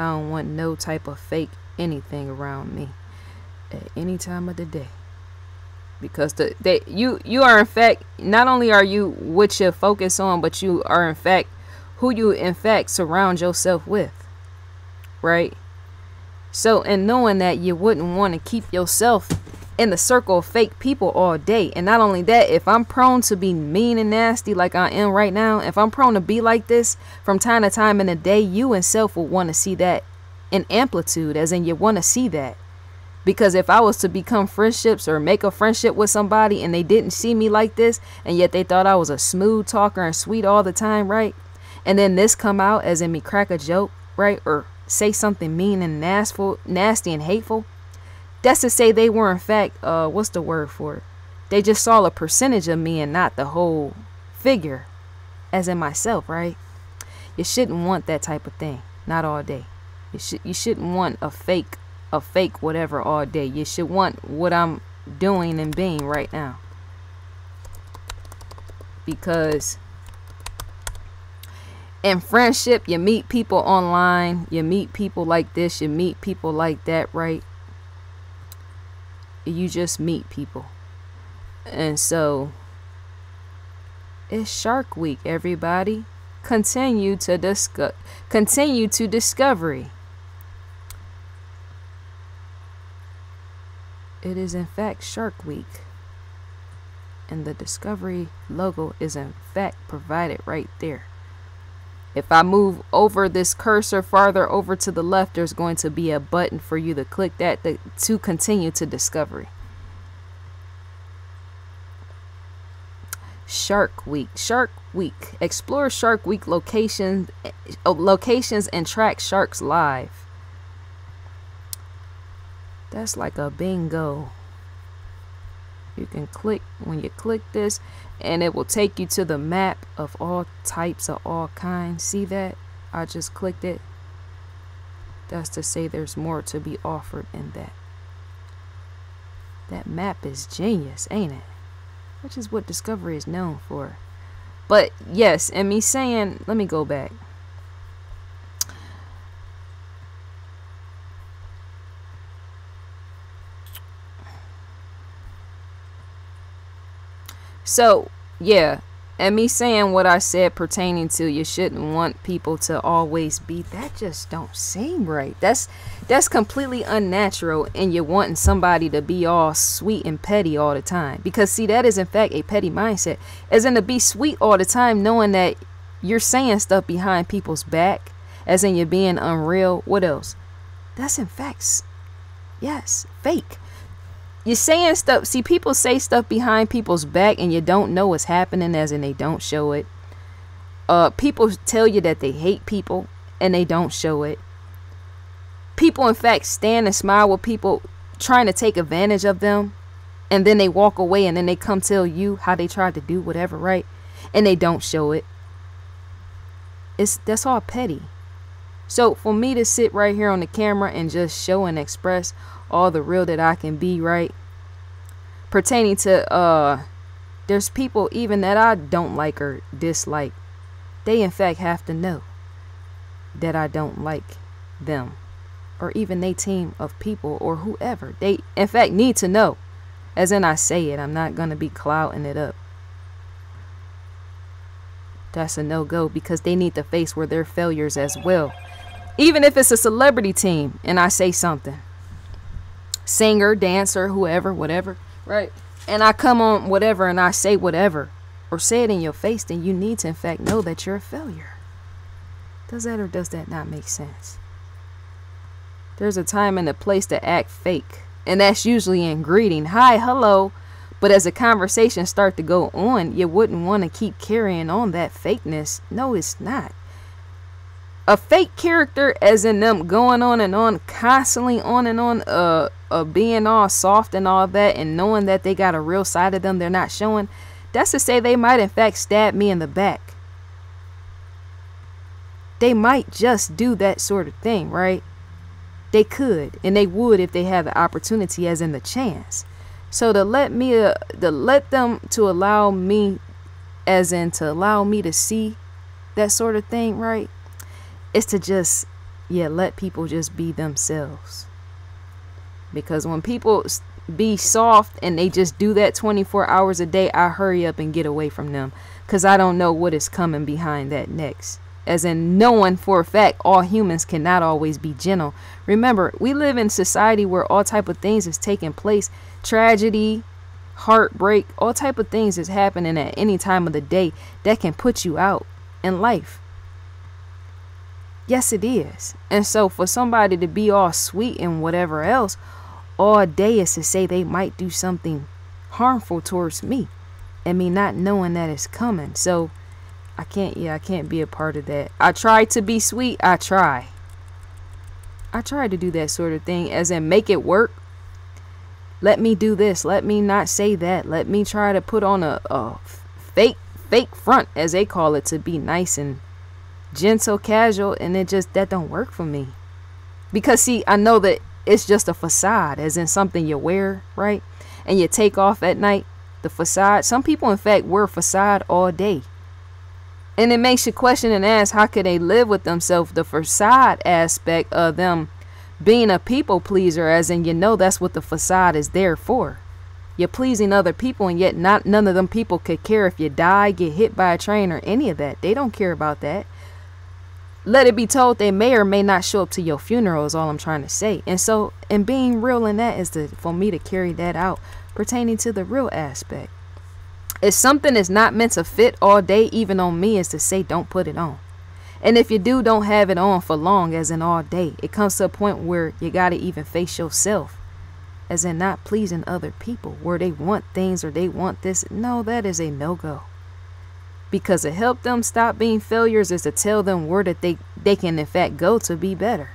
I don't want no type of fake anything around me at any time of the day. Because you are in fact, not only are you what you focus on, but you are in fact who you in fact surround yourself with, right? So in knowing that, you wouldn't want to keep yourself in the circle of fake people all day. And not only that, if I'm prone to be mean and nasty like I am right now, if I'm prone to be like this from time to time in the day, you and self will want to see that in amplitude, as in you want to see that. Because if I was to become friendships or make a friendship with somebody and they didn't see me like this, and yet they thought I was a smooth talker and sweet all the time, right? And then this come out as in me crack a joke, right? Or say something mean and nasty and hateful. That's to say they were in fact, what's the word for it? They just saw a percentage of me and not the whole figure, as in myself, right? You shouldn't want that type of thing. Not all day. You shouldn't want a fake whatever all day. You should want what I'm doing and being right now. Because in friendship, you meet people online, you meet people like this, you meet people like that, right? You just meet people. And so it's Shark Week, everybody. Continue to discovery. It is in fact Shark Week, and the Discovery logo is in fact provided right there. If I move over this cursor farther over to the left, there's going to be a button for you to click that to continue to discovery. Shark Week. Explore Shark Week locations and track sharks live. That's like a bingo. You can click, when you click this, and it will take you to the map of all types of all kinds. See that? I just clicked it. That's to say there's more to be offered in that. That map is genius, ain't it? Which is what Discovery is known for. But yes, and me saying, let me go back. So, yeah, and me saying what I said pertaining to you shouldn't want people to always be, that just don't seem right. That's completely unnatural, and you're wanting somebody to be all sweet and petty all the time. Because, see, that is in fact a petty mindset. As in to be sweet all the time, knowing that you're saying stuff behind people's back, as in you're being unreal. What else? That's in fact, yes, fake. You're saying stuff. See, people say stuff behind people's back and you don't know what's happening, as in they don't show it. People tell you that they hate people and they don't show it. People, in fact, stand and smile with people trying to take advantage of them, and then they walk away, and then they come tell you how they tried to do whatever, right? And they don't show it. That's all petty. So for me to sit right here on the camera and just show and express all the real that I can be, right? Pertaining to there's people even that I don't like or dislike. They in fact have to know that I don't like them, or even they team of people or whoever. They in fact need to know. As in, I say it, I'm not gonna be clouding it up. That's a no-go, because they need to face where their failures as well. Even if it's a celebrity team and I say something, singer, dancer, whoever, whatever, right? And I come on whatever and I say whatever, or say it in your face, then you need to in fact know that you're a failure. Does that or does that not make sense? There's a time and a place to act fake, and that's usually in greeting. Hi, hello. But as the conversation start to go on, you wouldn't want to keep carrying on that fakeness. No, it's not. A fake character, as in them going on and on, constantly on and on, being all soft and all that, and knowing that they got a real side of them they're not showing. That's to say they might in fact stab me in the back. They might just do that sort of thing, right? They could, and they would if they had the opportunity, as in the chance. So to let them to allow me, as in to allow me to see that sort of thing, right? It's to just, yeah, let people just be themselves. Because when people be soft and they just do that 24 hours a day, I hurry up and get away from them, because I don't know what is coming behind that next. As in, knowing for a fact all humans cannot always be gentle. Remember, we live in society where all type of things is taking place. Tragedy, heartbreak, all type of things is happening at any time of the day that can put you out in life. Yes, it is. And so for somebody to be all sweet and whatever else all day is to say they might do something harmful towards me, and me not knowing that it's coming. So I can't be a part of that. I try to be sweet. I try to do that sort of thing, as in make it work. Let me do this. Let me not say that. Let me try to put on a fake front, as they call it, to be nice and gentle, casual, and that don't work for me. Because see, I know that it's just a facade, as in something you wear, right? And you take off at night, the facade. Some people in fact wear a facade all day. And it makes you question and ask, how could they live with themselves? The facade aspect of them being a people pleaser, as in, that's what the facade is there for. You're pleasing other people, and yet none of them people could care if you die, get hit by a train, or any of that. They don't care about that. Let it be told they may or may not show up to your funeral is all I'm trying to say. And so, and being real in that is for me to carry that out pertaining to the real aspect. If something is not meant to fit all day, even on me, is to say don't put it on. And if you do, don't have it on for long, as in all day. It comes to a point where you got to even face yourself, as in not pleasing other people, where they want things or they want this. No, that is a no-go. Because to help them stop being failures is to tell them where that they can in fact go to be better.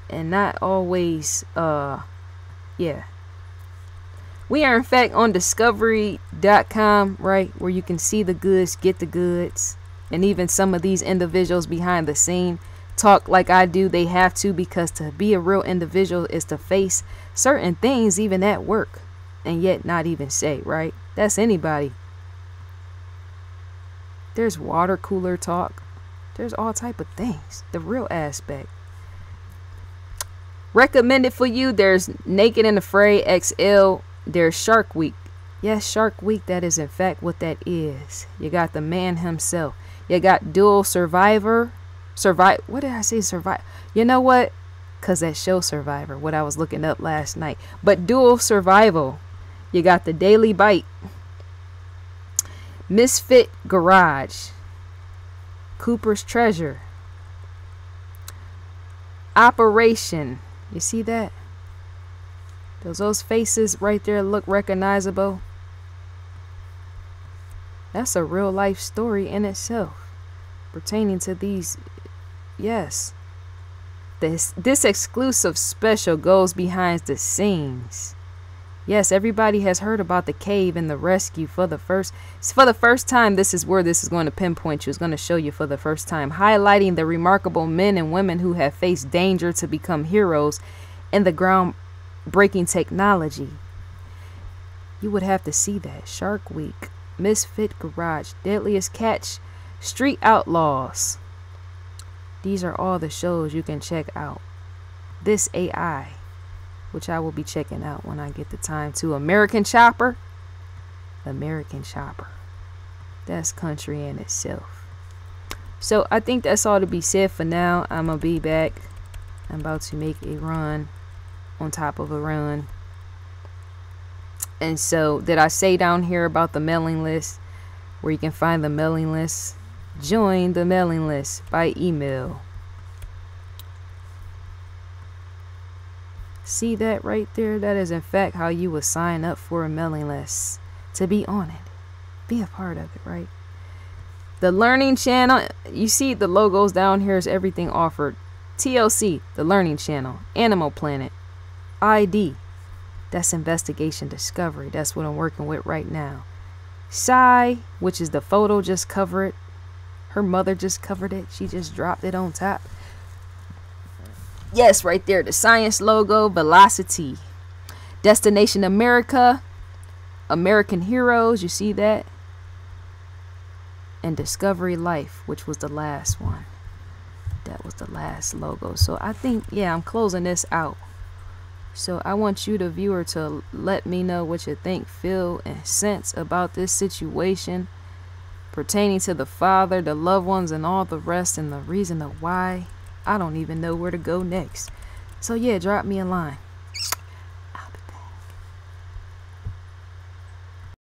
And not always Yeah. We are in fact on discovery.com, right, where you can see the goods, get the goods, and even some of these individuals behind the scene talk like I do. They have to, because to be a real individual is to face certain things even at work and yet not even say, right? That's anybody. There's water cooler talk. There's all type of things. The real aspect. Recommended for you, there's Naked and Afraid XL. There's Shark Week. Yes, Shark Week, that is in fact what that is. You got the man himself. You got Dual Survivor. What did I say? Survive. You know what? Because that show Survivor, what I was looking up last night. But Dual Survival. You got the Daily Bite. Misfit Garage. Cooper's Treasure. Operation. You see that? Those faces right there look recognizable. That's a real life story in itself, pertaining to these. Yes, this exclusive special goes behind the scenes. Yes, everybody has heard about the cave and the rescue for the first time. This is where this is going to pinpoint you. It's going to show you for the first time, highlighting the remarkable men and women who have faced danger to become heroes in the groundbreaking technology. You would have to see that. Shark Week, Misfit Garage, Deadliest Catch, Street Outlaws. These are all the shows you can check out. This AI, which I will be checking out when I get the time to. American Chopper. American Chopper. That's country in itself. So I think that's all to be said for now. I'm going to be back. I'm about to make a run on top of a run. And so, did I say down here about the mailing list, where you can find the mailing list? Join the mailing list by email. See that right there? That is in fact how you would sign up for a mailing list, to be on it, be a part of it, right? The Learning Channel, you see the logos down here is everything offered. TLC, the Learning Channel. Animal Planet. ID, that's Investigation Discovery. That's what I'm working with right now. Sci, which is the photo, just cover it. Her mother just covered it. She just dropped it on top. Yes, right there, the science logo. Velocity. Destination America. American Heroes, you see that? And Discovery Life, which was the last one. That was the last logo. So I think, yeah, I'm closing this out. So I want you, the viewer, to let me know what you think, feel, and sense about this situation pertaining to the father, the loved ones, and all the rest, and the reason of why. I don't even know where to go next. So yeah, drop me a line.